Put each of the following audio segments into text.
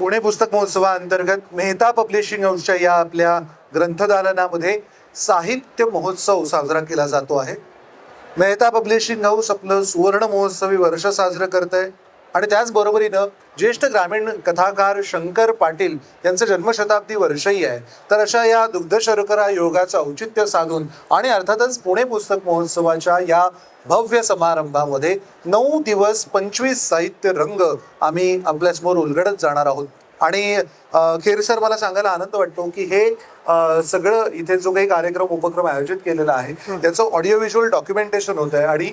पुणे पुस्तक महोत्सवाअंतर्गत मेहता पब्लिशिंग हाऊसच्या या आपल्या ग्रंथदालनामध्ये साहित्य महोत्सव साजरा केला जातो आहे. मेहता पब्लिशिंग हाऊस आपलं सुवर्ण महोत्सवी वर्ष साजरं करत आहे आणि त्याचबरोबरीनं ज्येष्ठ ग्रामीण कथाकार शंकर पाटील यांचं जन्मशताब्दी वर्षही आहे. तर अशा या दुग्धशर्करा योगाचं औचित्य साधून आणि अर्थातच पुणे पुस्तक महोत्सवाच्या या भव्य समारंभामध्ये 9 दिवस 25 साहित्य रंग आम्ही आपल्यासमोर उलगडत जाणार आहोत. आणि खेर सर, मला सांगायला आनंद वाटतो की हे सगळं इथे जो काही कार्यक्रम उपक्रम आयोजित केलेला आहे त्याचं ऑडिओ व्हिज्युअल डॉक्युमेंटेशन होत आहे आणि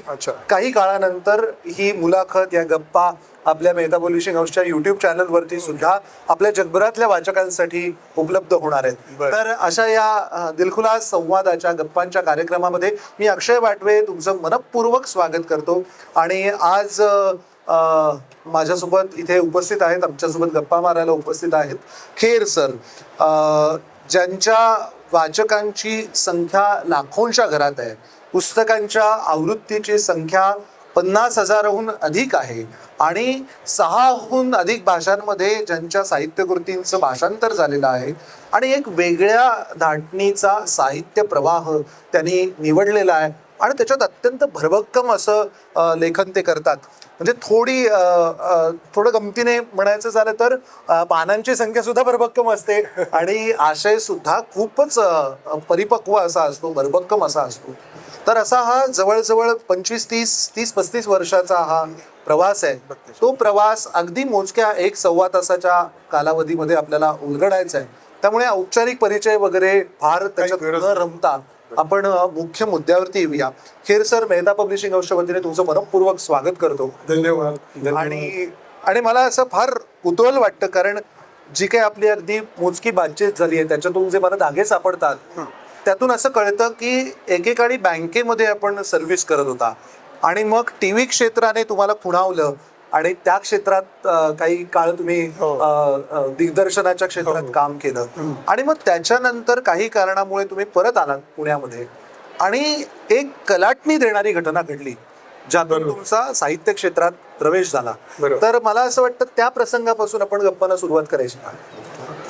काही काळानंतर ही मुलाखत या गप्पा आपल्या मेहता पब्लिशिंग हाऊसच्या युट्यूब चॅनलवरती सुद्धा आपल्या जगभरातल्या वाचकांसाठी उपलब्ध होणार आहेत. तर अशा या दिलखुलास संवादाच्या गप्पांच्या कार्यक्रमामध्ये मी अक्षय वाटवे तुमचं मनपूर्वक स्वागत करतो. आणि आज माझ्यासोबत इथे उपस्थित आहेत, आमच्यासोबत गप्पा मारायला उपस्थित आहेत खेर सर, ज्यांच्या वाचकांची संख्या लाखोंच्या घरात आहे. पुस्तकांच्या आवृत्तीची संख्या 50,000हून अधिक आहे आणि 6हून अधिक भाषांमध्ये ज्यांच्या साहित्यकृतींचं भाषांतर झालेलं आहे आणि एक वेगळ्या धाटणीचा साहित्य प्रवाह त्यांनी निवडलेला आहे आणि त्याच्यात अत्यंत भरभक्कम असं लेखन ते करतात. म्हणजे थोडं गमतीने म्हणायचं झालं तर पानांची संख्या सुद्धा भरभक्कम असते आणि आशय सुद्धा खूपच परिपक्व असा असतो, भरभक्कम असा असतो. तर असा हा जवळजवळ 25-30-35 वर्षाचा हा प्रवास आहे. तो प्रवास अगदी मोजक्या 1-1.25 तासाच्या कालावधीमध्ये आपल्याला उलगडायचा आहे. त्यामुळे औपचारिक परिचय वगैरे फार त्याच्यात न रमता आपण मुख्य मुद्द्यावरती येऊया. खेर सर, मेहता पब्लिशिंग हाऊसच्या वतीने तुमचं मनपूर्वक स्वागत करतो. धन्यवाद. आणि मला असं फार कुतूहल वाटतं, कारण जी काही आपली अगदी मोजकी बातचीत झाली आहे त्याच्यातून जे मला धागे सापडतात त्यातून असं कळतं की एकेकाळी बँकेमध्ये आपण सर्व्हिस करत होता आणि मग टीव्ही क्षेत्राने तुम्हाला खुणावलं आणि त्या क्षेत्रात काही काळ तुम्ही दिग्दर्शनाच्या क्षेत्रात काम केलं आणि मग त्याच्यानंतर काही कारणामुळे तुम्ही परत आलात पुण्यामध्ये आणि एक कलाटणी देणारी घटना घडली ज्यातून तुमचा साहित्य क्षेत्रात प्रवेश झाला. तर मला असं वाटतं त्या प्रसंगापासून आपण गप्पांना सुरुवात करायची.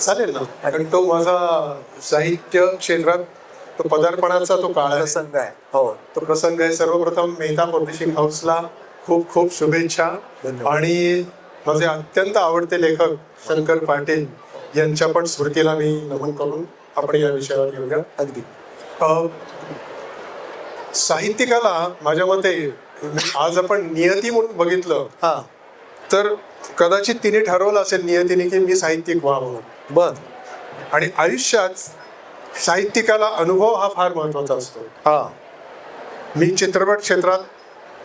चालेल ना, कारण तो माझा साहित्य क्षेत्रात तो पदार्पणाचा तो काळ प्रसंग आहे. हो, तो प्रसंग आहे. सर्वप्रथम मेहता पब्लिशिंग हाऊसला खूप खूप शुभेच्छा. आणि माझे अत्यंत आवडते लेखक शंकर पाटील यांच्या पण स्मृतीला मी नमन करून आपण या विषयावर घेऊया. अगदी साहित्यिकाला माझ्या मते आज आपण नियती म्हणून बघितलं तर कदाचित तिने ठरवलं असेल नियतीने की मी साहित्यिक व्हावं. बर. आणि आयुष्यात साहित्यिकाला अनुभव हा फार महत्वाचा असतो. मी चित्रपट क्षेत्रात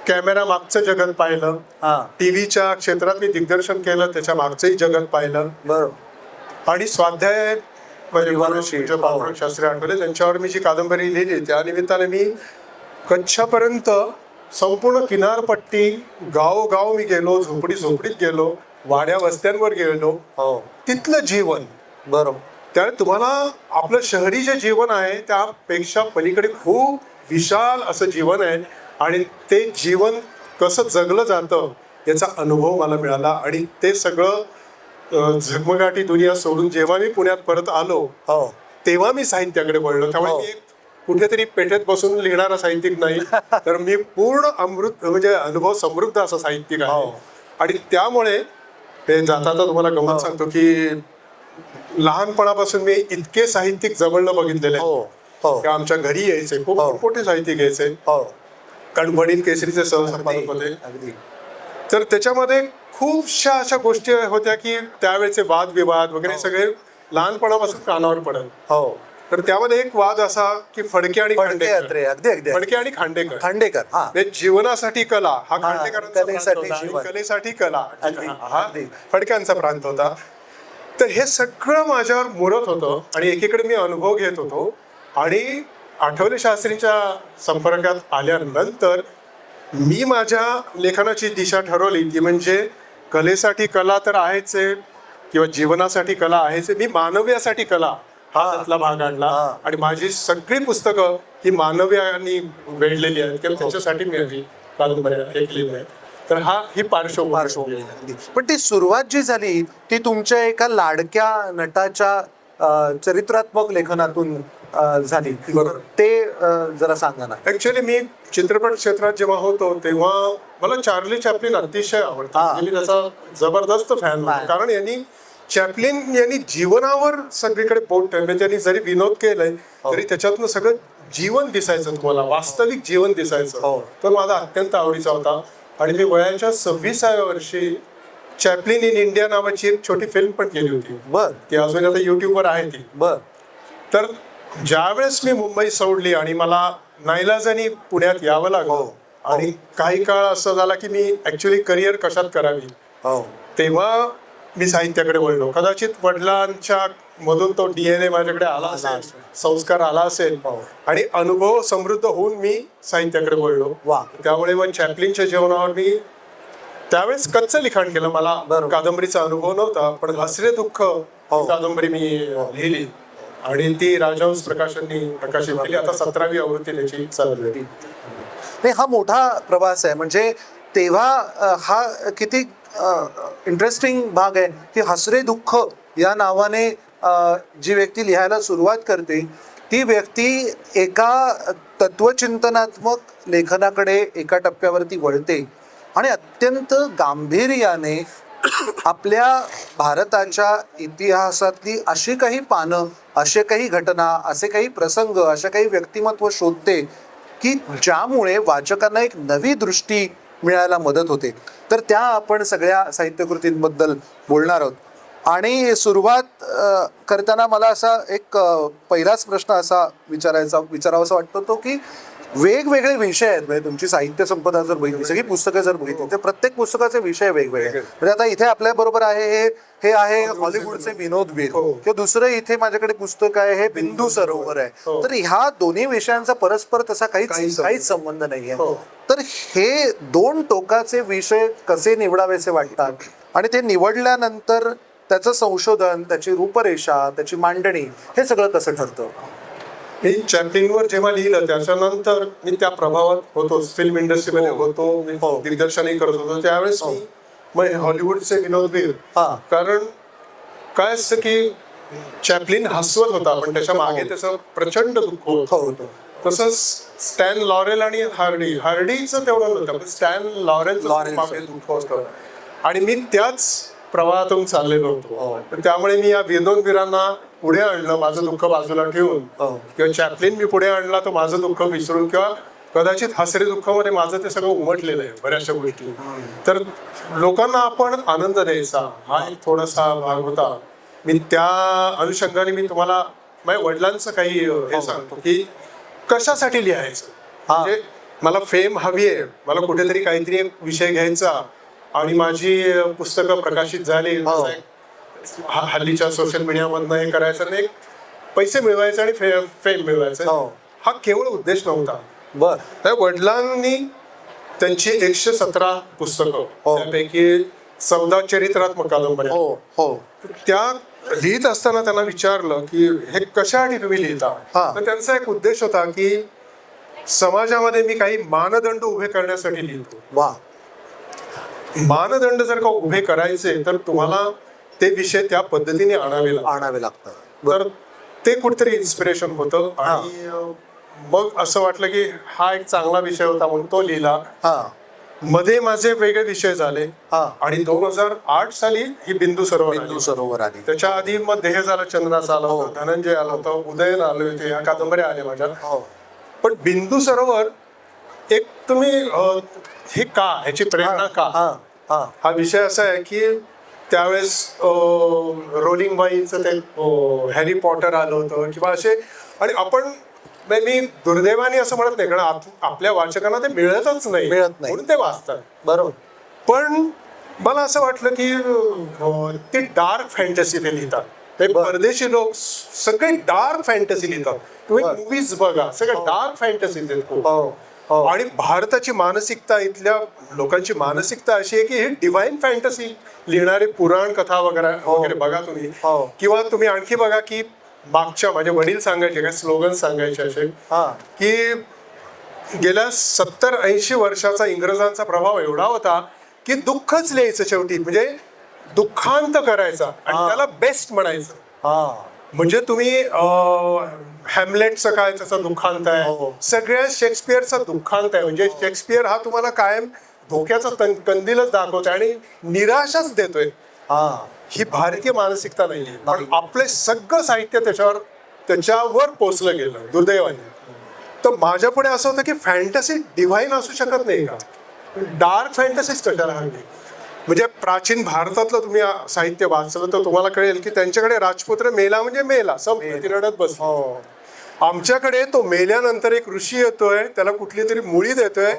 कॅमेरा मागचं जगत पाहिलं, टीव्हीच्या क्षेत्रात मी दिग्दर्शन केलं, त्याच्या मागचंही जगत पाहिलं. बरोबर. आणि स्वाध्याय शास्त्री आठवले त्यांच्यावर मी जी कादंबरी लिहिली त्या निमित्ताने मी कच्छपर्यंत संपूर्ण किनारपट्टी गावोगाव मी गेलो, झोपडीत गेलो, वाड्या वस्त्यांवर गेलो. तिथलं जीवन बरोबर. त्यामुळे तुम्हाला आपलं शहरी जे जीवन आहे त्यापेक्षा पलीकडे खूप विशाल असं जीवन आहे आणि ते जीवन कसं जगलं जातं याचा अनुभव मला मिळाला. आणि ते सगळं झगमगाटी दुनिया सोडून जेव्हा मी पुण्यात परत आलो तेव्हा मी साहित्याकडे वळलो. त्यामुळे मी कुठेतरी पेठेत बसून लिहिणारा साहित्यिक नाही, तर मी पूर्ण अमृत म्हणजे अनुभव समृद्ध असा साहित्यिक आहे. आणि त्यामुळे हे जाता तुम्हाला गमत सांगतो की लहानपणापासून मी इतके साहित्यिक जवळनं बघितलेले की आमच्या घरी यायचे, खूप मोठे साहित्यिक यायचे, कारण वडील केसरीचे सहसंपादक होते. तर त्याच्यामध्ये खूपशा अशा गोष्टी होत्या की त्यावेळेचे वादविवाद वगैरे सगळे लहानपणापासून कानावर पडत. तर त्यामध्ये एक वाद असा की फडके आणि खांडेकर जीवनासाठी कला हा खांडेकरांचा, कलेसाठी कला हा फडक्यांचा प्रांत होता. तर हे सगळं माझ्यावर मुरत होतं आणि एकीकडे मी अनुभव घेत होतो. आणि आठवले शास्त्रींच्या संपर्कात आल्यानंतर मी माझ्या लेखनाची दिशा ठरवली ती म्हणजे कलेसाठी कला तर आहेच आहे किंवा जीवनासाठी कला आहेच, मी मानव्यासाठी कला हा त्यातला भाग आणला. आणि माझी सगळी पुस्तकं ही मानव्यानी वेढलेली आहेत किंवा त्याच्यासाठी मी कादंबऱ्या ऐकलेल्या आहेत. तर ही पार्श्वभूमी. पण ती सुरुवात जी झाली ती तुमच्या एका लाडक्या नटाच्या चरित्रात्मक लेखनातून झाली. बरोबर. ते जरा सांगा ना. ऍक्च्युली मी चित्रपट क्षेत्रात जेव्हा होतो तेव्हा मला चार्ली चॅप्लिन अतिशय आवडतो. हा. मी त्याचा जबरदस्त फॅन होतो. कारण चॅप्लिन यांनी जीवनावर सगळीकडे बोट ठेवले. त्यांनी जरी विनोद केलाय तरी त्याच्यातनं सगळं जीवन दिसायचं, तुम्हाला वास्तविक जीवन दिसायचं. हो. तर माझा अत्यंत आवडीचा होता. आणि मी वयाच्या 26व्या वर्षी चॅप्लिन इन इंडिया नावाची एक छोटी फिल्म पण केली होती. बर ती अजून आता युट्यूबवर आहे ती. बर तर ज्यावेळेस मी मुंबई सोडली आणि मला नाईलाजाने पुण्यात यावं लागलं आणि काही काळ असं झाला की मी ऍक्च्युली करिअर कशात करावी, हो तेव्हा मी साहित्याकडे वळलो. कदाचित वडिलांच्या मधून तो DNA माझ्याकडे आला असेल, संस्कार आला असेल आणि अनुभव समृद्ध होऊन मी साहित्याकडे वळलो. वा. त्यामुळे मग चॅप्लिनच्या जीवनावर मी त्यावेळेस कच्चं लिखाण केलं. मला कादंबरीचा अनुभव नव्हता, पण हसरे दुःख कादंबरी मी लिहिली आणि ती राजहंस प्रकाशननी प्रकाशित केली. आता 17वी आवृत्ती त्याची चालू आहे. नाही, हा मोठा प्रवास आहे. म्हणजे तेव्हा हा किती इंटरेस्टिंग भाग आहे की हसरे दुःख या नावाने जी व्यक्ती लिहायला सुरुवात करते ती व्यक्ती एका तत्वचिंतनात्मक लेखनाकडे एका टप्प्यावरती वळते आणि अत्यंत गांभीर्याने आपल्या भारताच्या इतिहासातली अशी काही पानं, असे काही घटना, असे काही प्रसंग, असे काही व्यक्तिमत्व शोधते की ज्यामुळे वाचकांना एक नवी दृष्टी मिळायला मदत होते. तर त्या आपण सगळ्या साहित्यकृतींबद्दल बोलणार आहोत. आणि सुरुवात करताना मला असा एक पहिलाच प्रश्न असा विचारावासा वाटतो तो की वेगवेगळे विषय आहेत. म्हणजे तुमची साहित्य संपदा जर बघितली, सगळी पुस्तकं जर बघितली तर प्रत्येक पुस्तकाचे विषय वेगवेगळे. म्हणजे आता इथे आपल्या बरोबर आहे हे आहे हॉलिवूडचे विनोदवीर, किंवा दुसरं इथे माझ्याकडे पुस्तक आहे हे बिंदू सरोवर आहे. तर ह्या दोन्ही विषयांचा परस्पर तसा काहीच संबंध नाहीये. तर हे दोन टोकाचे विषय कसे निवडावेसे वाटतात आणि ते निवडल्यानंतर त्याचं संशोधन, त्याची रूपरेषा, त्याची मांडणी, हे सगळं कसं ठरतं? मी चॅप्लिनवर जेव्हा लिहिलं त्याच्यानंतर मी त्या प्रभावात होतो, फिल्म इंडस्ट्रीमध्ये होतो, मी दिग्दर्शनही करत होतो. त्यावेळेस मी हॉलिवूडचे विनोदवीर, कारण काय असतं की चॅप्लिन हसवत होता पण त्याच्या मागे त्याचं प्रचंड दुःख होतं. तसंच स्टॅन लॉरेल आणि हार्डीचं तेवढं नव्हतं, पण स्टॅन लॉरेलचं मागे दुःख होतं आणि मी त्याच प्रवाहातून चाललेलो होतो. त्यामुळे मी या विनोदवीरांना पुढे आणलं, माझं दुःख बाजूला ठेवून, किंवा चॅप्लिन मी पुढे आणला तो माझं दुःख विसरून, किंवा कदाचित हसरे दुःखामध्ये माझं ते सगळं उमटलेलं आहे बऱ्याचशा गोष्टी. तर लोकांना आपण आनंद द्यायचा हा एक थोडासा भाग होता. मी त्या अनुषंगाने मी तुम्हाला माझ्या वडिलांचं काही हे सांगतो की कशासाठी लिहायचं. म्हणजे मला फेम हवी आहे, मला कुठेतरी काहीतरी एक विषय घ्यायचा आणि माझी पुस्तकं प्रकाशित झाली, हल्लीच्या सोशल मीडियामधनं हे करायचं नाही, पैसे मिळवायचे आणि फेम मिळवायचं, हा केवळ उद्देश नव्हता. त्या वडिलांनी त्यांची 117 पुस्तकं, त्यापैकी 14 चरित्रात्मक कादंबऱ्या, त्या लिहित असताना त्यांना विचारलं की हे कशासाठी तुम्ही लिहिता. तर त्यांचा एक उद्देश होता की समाजामध्ये मी काही मानदंड उभे करण्यासाठी लिहितो. मानदंड जर का उभे करायचे तर तुम्हाला ते विषय त्या पद्धतीने आणावे लागतात. तर ते कुठेतरी इन्स्पिरेशन होतं आणि मग असं वाटलं की हा एक चांगला विषय होता म्हणून तो लिहिला. मध्ये माझे वेगळे विषय झाले आणि 2008 साली ही बिंदू सरोवर आली. त्याच्या आधी मग देह झाला चंद्राचा आला होता, धनंजय आला होता, उदयन आले होते, ह्या कादंबऱ्या आल्या माझ्या. पण बिंदू सरोवर एक तुम्ही हे का, ह्याची प्रेरणा का, हा विषय असा आहे की त्यावेळेस रोलिंग बाईचं ते हॅरी पॉटर आलं होतं किंवा असे, आणि आपण मी दुर्दैवाने असं म्हणत नाही कारण आपल्या वाचकांना ते मिळत नाही म्हणून ते वाचतात, बरोबर. पण मला असं वाटलं की ते डार्क फॅन्टसी ते लिहितात. ते परदेशी लोक सगळे डार्क फॅन्टसी लिहितात. तुम्ही मूवीज बघा, सगळं डार्क फॅन्टसी लिहितात. आणि भारताची मानसिकता, इथल्या लोकांची मानसिकता अशी आहे की हे डिवाइन फॅन्टसी लिहिणारे पुराण कथा वगैरे बघा तुम्ही. किंवा तुम्ही आणखी बघा की मागच्या माझे वडील सांगायचे काय स्लोगन सांगायचे असे की गेल्या 70-80 वर्षाचा इंग्रजांचा प्रभाव एवढा होता की दुःखच लिहायचं शेवटी, म्हणजे दुःखांत करायचा आणि त्याला बेस्ट म्हणायचं. हा म्हणजे तुम्ही हॅमलेटचं काय त्याचा दुःखांत हो. आहे, सगळ्या शेक्सपियरचा दुःखांत आहे. म्हणजे शेक्सपियर हा तुम्हाला कायम धोक्याचा कंदीलच दाखवतोय आणि निराशाच देतोय. हा ही भारतीय मानसिकता नाहीये, पण आपले सगळं साहित्य त्याच्यावर पोचलं गेलं दुर्दैवाने. तर माझ्या पुढे असं होतं की फॅन्टसी डिव्हाइन असू शकत नाही का, डार्क फॅन्टसीच कशाला हवी. म्हणजे प्राचीन भारतातलं तुम्ही साहित्य वाचलं तर तुम्हाला कळेल की त्यांच्याकडे राजपुत्र मेला म्हणजे मेला, संपलं, ती रडत बस. हो आमच्याकडे तो मेल्यानंतर एक ऋषी येतोय, त्याला कुठली तरी मुळी देतोय,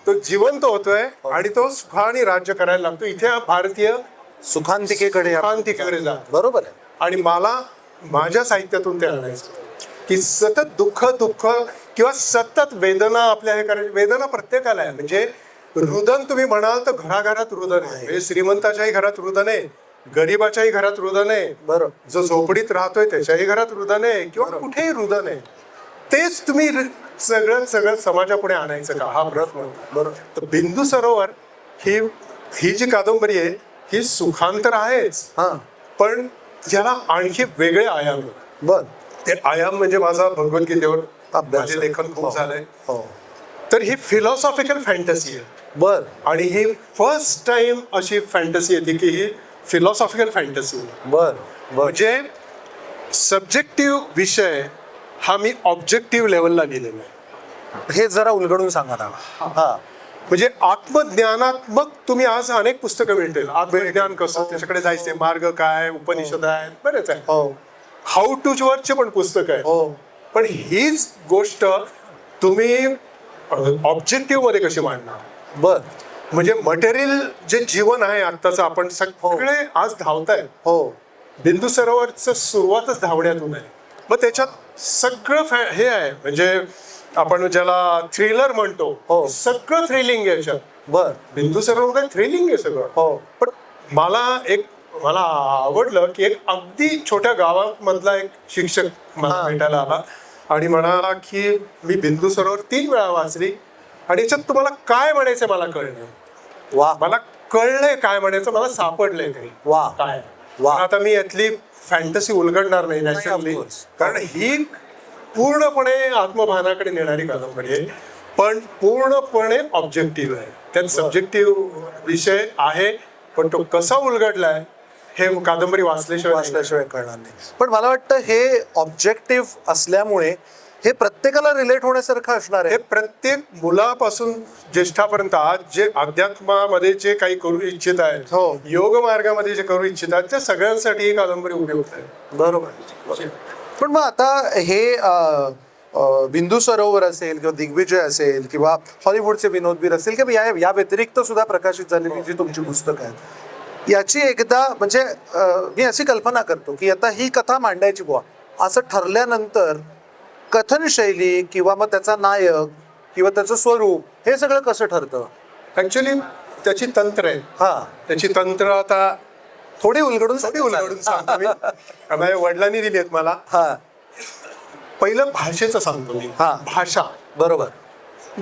तो जिवंत होतोय आणि तो सुखाने राज्य करायला लागतो. इथे हा भारतीय सुखांतिकेकडे शांतीकडे जा. बरोबर आहे. आणि मला माझ्या साहित्यातून ते आणायचं की सतत दुःख किंवा सतत वेदना आपल्या हे करायची. वेदना प्रत्येकाला आहे. म्हणजे रुदन तुम्ही म्हणाल तर घराघरात रुदन आहे. म्हणजे श्रीमंताच्याही घरात रुदन आहे, गरीबाच्याही घरात रुदन आहे, बरोबर. जो झोपडीत राहतोय त्याच्याही घरात रुदन आहे, किंवा कुठेही रुदन आहे. तेच तुम्ही सगळं समाजापुढे आणायचं का, हा प्रश्न. बरोबर. तर बिंदू सरोवर ही जी कादंबरी आहे ही सुखांतर आहेच, हा पण ज्याला आणखी वेगळे आयाम आहेत. बर ते आयाम म्हणजे माझा भगवद्गीतेवर अभ्यास. माझे लेखन खूप झालंय. हो तर ही फिलॉसॉफिकल फॅन्टसी आहे. बर आणि ही फर्स्ट टाइम अशी फॅन्टसी येते की ही फिलॉसॉफिकल फॅन्टसी. बर बर म्हणजे सब्जेक्टिव्ह विषय हा मी ऑब्जेक्टिव्ह लेवलला लिहिलेला आहे. हे जरा उलगडून सांगा ना. हा म्हणजे आत्मज्ञानात्मक तुम्ही आज अनेक पुस्तकं मिळतील. आत्मज्ञान कसं, त्याच्याकडे जायचे मार्ग काय, उपनिषद आहेत, बरेच आहे. हो हाऊ टू वर्कचे पण पुस्तक आहे. हो पण हीच गोष्ट तुम्ही ऑब्जेक्टिव्ह मध्ये कशी मांडणार. बर म्हणजे मटेरियल जे जीवन आहे आत्ताचं, आपण सगळे आज धावताय. हो बिंदू सरोवरचं सुरुवातच धावण्यातून आहे. मग त्याच्यात सगळं हे आहे, म्हणजे आपण ज्याला थ्रिलर म्हणतो, हो. सगळं थ्रिलिंग आहे याच्यात. बर बिंदू सरोवर काय थ्रिलिंग आहे सगळं. हो पण मला आवडलं की एक अगदी छोट्या गावामधला एक शिक्षक मला भेटायला आला आणि म्हणाला की मी बिंदू सरोवर 3 वेळा वाचली आणि याच्यात तुम्हाला काय म्हणायचं मला कळलं. वा मला कळलंय काय म्हणायचं, मला सापडलंय काही वा काय. वा. आता मी यातली फॅन्टसी उलगडणार नाही नॅचरली, of course. कारण ही पूर्णपणे आत्मभानाकडे नेणारी कादंबरी आहे, पण पूर्णपणे ऑब्जेक्टिव्ह आहे. त्यात सब्जेक्टिव्ह विषय आहे, पण तो कसा उलगडलाय हे कादंबरी वाचल्याशिवाय कळणार नाही. पण मला वाटतं हे ऑब्जेक्टिव्ह असल्यामुळे हे प्रत्येकाला रिलेट होण्यासारखं असणार हे आहे. प्रत्येक मुलापासून ज्येष्ठापर्यंत आज जे अध्यात्मामध्ये जे काही करू इच्छित आहेत, हो. योग मार्गामध्ये जे करू इच्छित आहेत, त्या सगळ्यांसाठी ही कादंबरी उपयुक्त आहे. बरोबर. पण मग आता हे बिंदू सरोवर असेल किंवा दिग्विजय असेल किंवा हॉलिवूडचे विनोदवीर असेल किंवा या व्यतिरिक्त सुद्धा प्रकाशित झालेली जी तुमची पुस्तकं आहेत, याची एकदा म्हणजे मी अशी कल्पना करतो की आता ही कथा मांडायची बुवा असं ठरल्यानंतर कथन शैली किंवा मग त्याचा नायक किंवा त्याचं स्वरूप हे सगळं कसं ठरतं. ऍक्च्युली त्याची तंत्र आहे. हा त्याची तंत्र आता थोडी उलगडून सांगतो मी. माझ्या वडिलांनी दिली आहेत मला. हा पहिलं भाषेचं सांगतो मी. हा. भाषा. बरोबर.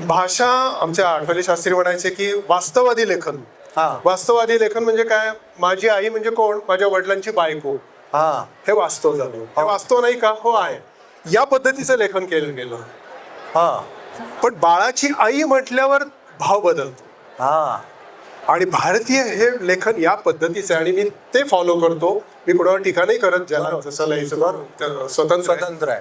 भाषा आमच्या आठवले शास्त्री म्हणायचे की वास्तववादी लेखन. हा वास्तववादी लेखन म्हणजे काय, माझी आई म्हणजे कोण, माझ्या वडिलांची बायको, हा हे वास्तव झालं. हे वास्तव नाही का, हो आहे. या पद्धतीचं लेखन केलं गेलं. हा पण बाळाची आई म्हटल्यावर भाव बदलतो. हा आणि भारतीय हे लेखन या पद्धतीचं आहे आणि मी ते फॉलो करतो. मी कुणावर टीका नाही करत, ज्याला जसं लिहायचं स्वतंत्र आहे.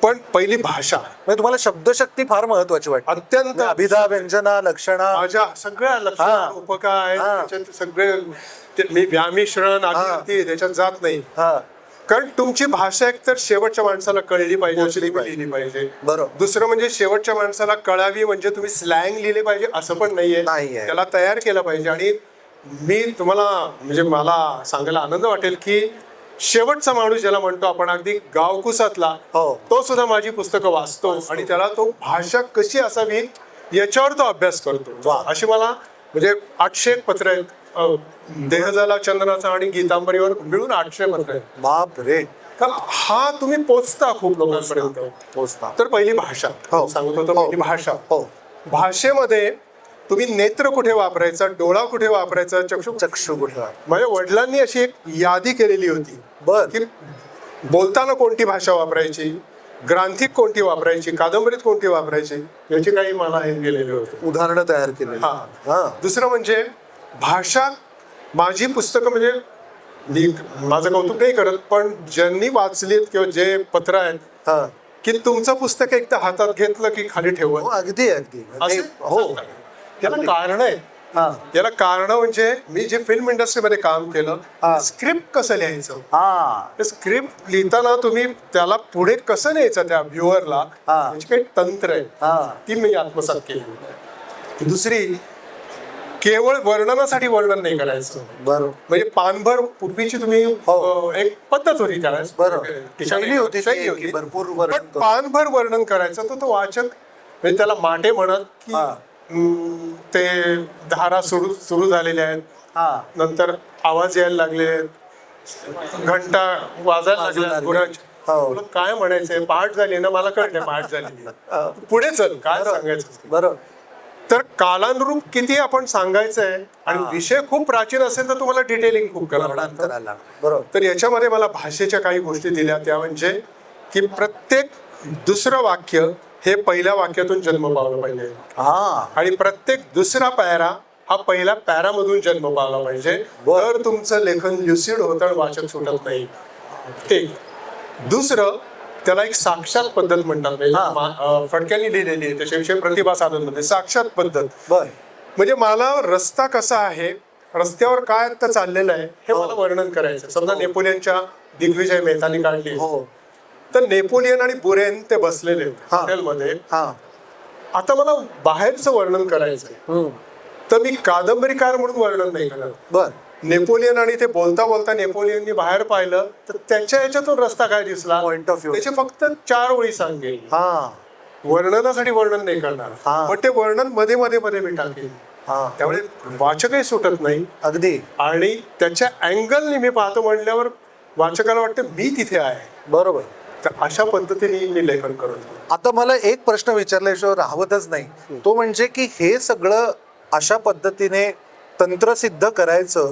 पण पहिली भाषा, म्हणजे तुम्हाला शब्दशक्ती फार महत्वाची वाटते. अत्यंत. अभिधा, व्यंजना, लक्षणा, माझ्या सगळ्या लक्षात उपका आहेत, त्याच्यात सगळे मी व्यामिश्रण आधी त्याच्यात जात नाही. हा कारण तुमची भाषा एकतर शेवटच्या माणसाला कळली पाहिजे, अशी लिहिली पाहिजे. बरोबर. दुसरं म्हणजे शेवटच्या माणसाला कळावी म्हणजे तुम्ही स्लँग लिहिले पाहिजे असं पण नाहीये. त्याला तयार केलं पाहिजे. आणि मी तुम्हाला म्हणजे मला सांगायला आनंद वाटेल की शेवटचा माणूस ज्याला म्हणतो आपण अगदी गावकुसातला, हो. तो सुद्धा माझी पुस्तकं वाचतो आणि त्याला तो भाषा कशी असावी याच्यावर तो अभ्यास करतो. अशी मला म्हणजे 800 पत्र आहेत. देहजाला चंद्राचा आणि गीतांबरीवर मिळून 800 पत्र आहेत. बाप रे. कारण हा तुम्ही पोचता खूप लोकांपर्यंत. पोचता. तर पहिली भाषा सांगत होतो. पहिली भाषा. भाषेमध्ये तुम्ही नेत्र कुठे वापरायचा, डोळा कुठे वापरायचा, चक्षु कुठे माझ्या वडिलांनी अशी एक यादी केलेली होती बर की बोलताना कोणती भाषा वापरायची, ग्रांथिक कोणती वापरायची, कादंबरीत कोणती वापरायची, याची काही मला हे गेलेले होते. उदाहरणं तयार केली. हा. दुसरं म्हणजे भाषा. माझी पुस्तकं म्हणजे मी माझं कौतुक नाही करत, पण ज्यांनी वाचलीत किंवा जे पत्र आहेत हा की तुमचं पुस्तक एकदा हातात घेतलं की खाली हो, ठेवत अगदी अगदी असे हो याला कारण आहे. हा याला कारण म्हणजे मी जे फिल्म इंडस्ट्रीमध्ये काम हा. केलं, स्क्रिप्ट कसं लिहायचं, हा स्क्रिप्ट लिहिताना तुम्ही त्याला पुढे कसं न्यायचं त्या व्ह्युअरला, हा. याची काही तंत्र आहे, हा ती मी आत्मसात केली. दुसरी, केवळ वर्णनासाठी वर्णन नाही करायचं. बरोबर म्हणजे पानभर पूर्वीची तुम्ही हो. एक पद्धत होती त्यावेळेस, बरोबर शैली होती शैली ती, होती. भरपूर पण वर्णन करून. पानभर वर्णन करायचं तर तो वाचक म्हणजे त्याला माटे म्हणत की हा. ते धारा सुरू झालेल्या आहेत, हा नंतर आवाज यायला लागले, घंटा वाजायला लागल्या गुरांच्या. हो. तुला काय म्हणायचंय, पहाट झाली ना, मला कळलं पहाट झाली, पुढे चल काय सांगायचं. बरोबर तर कालानुरूप किती आपण सांगायचंय, आणि विषय खूप प्राचीन असेल तर तुम्हाला डिटेलिंग खूप करावं लागतं. करायला बरोबर. तर याच्यामध्ये मला भाषेच्या काही गोष्टी दिल्या, त्या म्हणजे की प्रत्येक दुसरं वाक्य हे पहिल्या वाक्यातून जन्म पावलं पाहिजे, हा आणि प्रत्येक दुसरा पॅरा हा पहिल्या पॅरामधून जन्म पावला पाहिजे. तर तुमचं लेखन ल्युसिड होतं आणि वाचक सुटत नाही. एक दुसरं, त्याला एक साक्षात पद्धत म्हणतात, म्हणजे फडक्यांनी लिहिलेली आहे त्याच्याविषयी प्रतिभा साधन मध्ये साक्षात पद्धत. बर म्हणजे मला रस्ता कसा आहे, रस्त्यावर काय आता चाललेलं आहे हे मला वर्णन करायचं. समजा नेपोलियनच्या दिग्विजय मेहतानी काढली, हो तर नेपोलियन आणि बुरेन ते बसलेले हॉटेलमध्ये. हा आता मला बाहेरचं वर्णन करायचंय, तर मी कादंबरीकार म्हणून वर्णन नाही करत. बर नेपोलियन आणि ते बोलता बोलता नेपोलियननी बाहेर पाहिलं तर त्याच्या ह्याच्यातून रस्ता काय दिसला, पॉइंट ऑफ व्ह्यू. त्याचे फक्त 4 ओळी सांगेल. हा वर्णनासाठी वर्णन नाही करणार, हा. पण ते वर्णन मध्ये मध्ये मध्ये मी टाकेल. हा त्यामुळे वाचकही सुटत नाही, अगदी आणि त्याच्या अँगलने मी पाहतो म्हणल्यावर वाचकाला वाटतं मी तिथे आहे. बरोबर. तर अशा पद्धतीने मी लेखन करतो. आता मला एक प्रश्न विचारल्याशिवाय राहतच नाही, तो म्हणजे की हे सगळं अशा पद्धतीने तंत्रसिद्ध करायचं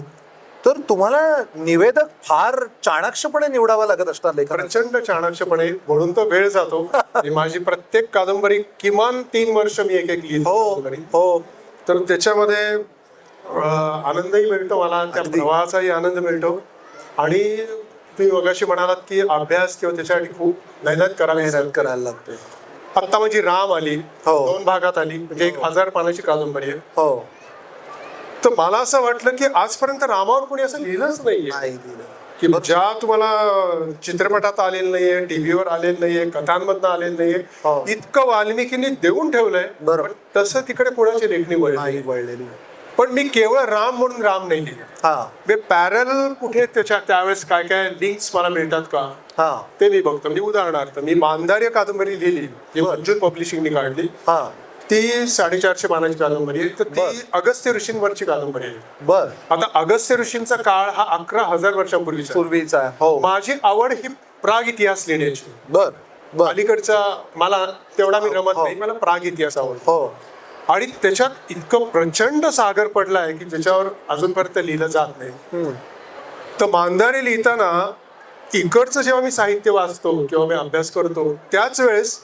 तर तुम्हाला निवेदक फार चाणाक्षपणे निवडावा लागत असणार लेखन. प्रचंड चाणाक्षपणे, म्हणून तो वेळ जातो. आणि माझी प्रत्येक कादंबरी किमान 3 वर्ष मी एक लिहितो. हो तर त्याच्यामध्ये आनंदही मिळतो मला, त्या प्रवाहाचाही आनंद मिळतो. आणि तुम्ही मगाशी म्हणालात की अभ्यास किंवा त्याच्यासाठी खूप मेहनत करायला लागते. आता माझी राम आली, हो. 2 भागात आली, म्हणजे 1000 पानाची कादंबरी आहे. हो तर मला असं वाटलं की आजपर्यंत रामावर कोणी असं लिहिलंच नाहीये, नाही दिलं. की ज्या तुम्हाला चित्रपटात आलेलं नाहीये, टीव्हीवर आलेलं नाहीये, कथांमधनं आलेलं नाहीये. हो. इतकं वाल्मिकींनी देऊन ठेवलंय, बरोबर. पण तसं तिकडे कोणाची लेखणी वळली नाही नाही. वळलेली. पण मी केवळ राम म्हणून राम नाही लिहिलं. हा पॅरल कुठे त्यावेळेस काय काय लिंक्स मला मिळतात का हा ते मी बघतो. म्हणजे उदाहरणार्थ मी मांदार्य कादंबरी लिहिली, जी मंजूर पब्लिशिंगनी काढली. हा ती 450 पानाची कादंबरी आहे. तर ती अगस्त्य ऋषींवरची कादंबरी आहे. बर. आता अगस्त्य ऋषींचा काळ हा 11,000 वर्षांपूर्वीचा. पूर्वीचा. हो माझी आवड ही प्राग इतिहास लिहिण्याची. बर बर. अलीकडचा मला तेवढा मी रमत नाही, मला प्राग इतिहास आवडतो. हो आणि त्याच्यात इतकं प्रचंड सागर पडला आहे की ज्याच्यावर अजूनपर्यंत लिहिलं जात नाही. तर मांदारे लिहिताना इकडचं जेव्हा मी साहित्य वाचतो किंवा मी अभ्यास करतो, त्याच वेळेस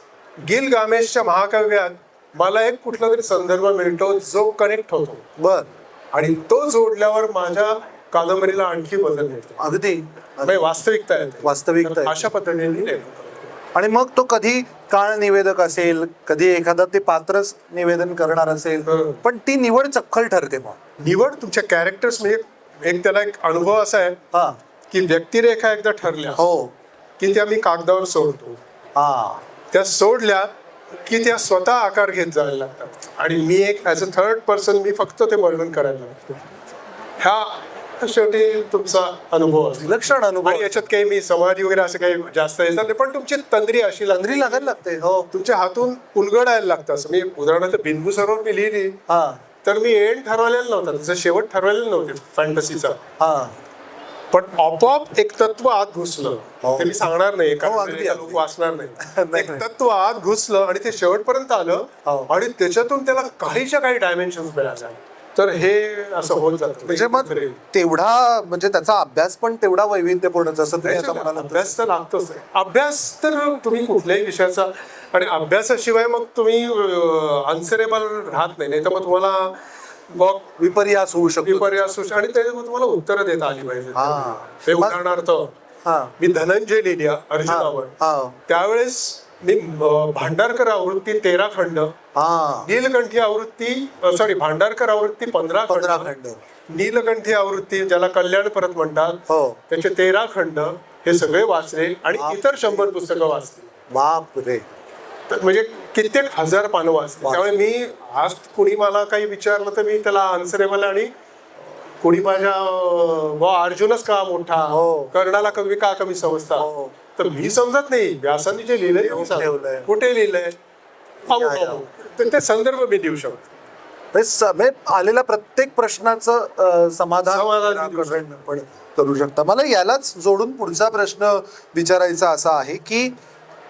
गिलगामेशच्या महाकाव्यात मला एक कुठला तरी संदर्भ मिळतो जो कनेक्ट होतो. बर. आणि तो जोडल्यावर माझ्या कादंबरीला आणखी बदल येतो. अगदी म्हणजे वास्तविकता येते. वास्तविकता आहे. अशा पद्धतीने. आणि मग तो कधी काळ निवेदक असेल, कधी एखादा ते पात्रच निवेदन करणार असेल, पण ती निवड चक्कल ठरते. मग निवड तुमच्या कॅरेक्टर्स म्हणजे एक त्याला एक अनुभव असा आहे हा की व्यक्तिरेखा एकदा ठरल्या हो की त्या मी कागदावर सोडतो. हा त्या सोडल्या की त्या स्वतः आकार घेत जायला लागतात, आणि मी एक ॲज अ 3rd पर्सन मी फक्त ते वर्णन करायला लागतो. ह्या शेवटी तुमचा अनुभव असतो, विलक्षण अनुभव. आणि याच्यात काही मी समाधी वगैरे असं काही जास्त येतात नाही, पण तुमची तंद्री अशी तंद्री लागायला लागते. हो तुमच्या हातून उलगडायला लागतं. असं मी उदाहरणार्थ बिंदू सरोवर मी लिहिली, हा तर मी एंड ठरवलेला नव्हता, त्याचा शेवट ठरवलेला नव्हते फॅन्टसीचा. हा पण आपोआप एक तत्व आत घुसलं. हो. ते मी सांगणार नाही, हो, कारण अगदी, लोक अगदी. वाचणार नाही, नाही. एक तत्व आत घुसलं आणि ते शेवटपर्यंत आलं हो. आणि त्याच्यातून त्याला काहीच्या काही डायमेन्शन मिळाल्या. तर हे असं होत जातं. म्हणजे मग तेवढा म्हणजे त्याचा अभ्यास पण तेवढा वैविध्यपूर्ण जसं तुम्ही आता म्हणालात तसं. अभ्यास तर लागतोच. अभ्यास तर तुम्ही कुठल्याही विषयाचा, आणि अभ्यासाशिवाय मग तुम्ही आन्सरेबल राहत नाही. तर मग तुम्हाला मग विपर्यास होऊ शकतो. विपर्यास होऊ शकतो आणि त्याच्यामध्ये तुम्हाला उत्तरं देता आली पाहिजे. हा. हे उदाहरणार्थ हा मी धनंजय लिहिली अर्जुनावर, हा त्यावेळेस मी भांडारकर आवृत्ती 13 खंड, हा नीलकंठी आवृत्ती भांडारकर आवृत्ती 15 15 खंड, खंड. नीलकंठी आवृत्ती ज्याला कल्याण परत म्हणतात, हो. त्याचे 13 खंड हे सगळे वाचले आणि इतर 100 पुस्तकं वाचली. बाप रे. तर म्हणजे कित्येक हजार पानं वाचली. त्यामुळे मी आज कुणी मला काही विचारलं तर मी त्याला आन्सरेबल, आणि कुणी माझ्या अर्जुनच का मोठा, हो. कर्णाला कमी का कमी समजता, हो. तर मी समजत नाही. व्यासांनी जे लिहिलंय ते मी सांगतो. ठेवलंय. कुठे लिहिलंय तर ते संदर्भ मी देऊ शकतो. म्हणजे आलेल्या प्रत्येक प्रश्नाचं समाधान समाधान देऊ आपण करू शकता. मला यालाच जोडून पुढचा प्रश्न विचारायचा असा आहे की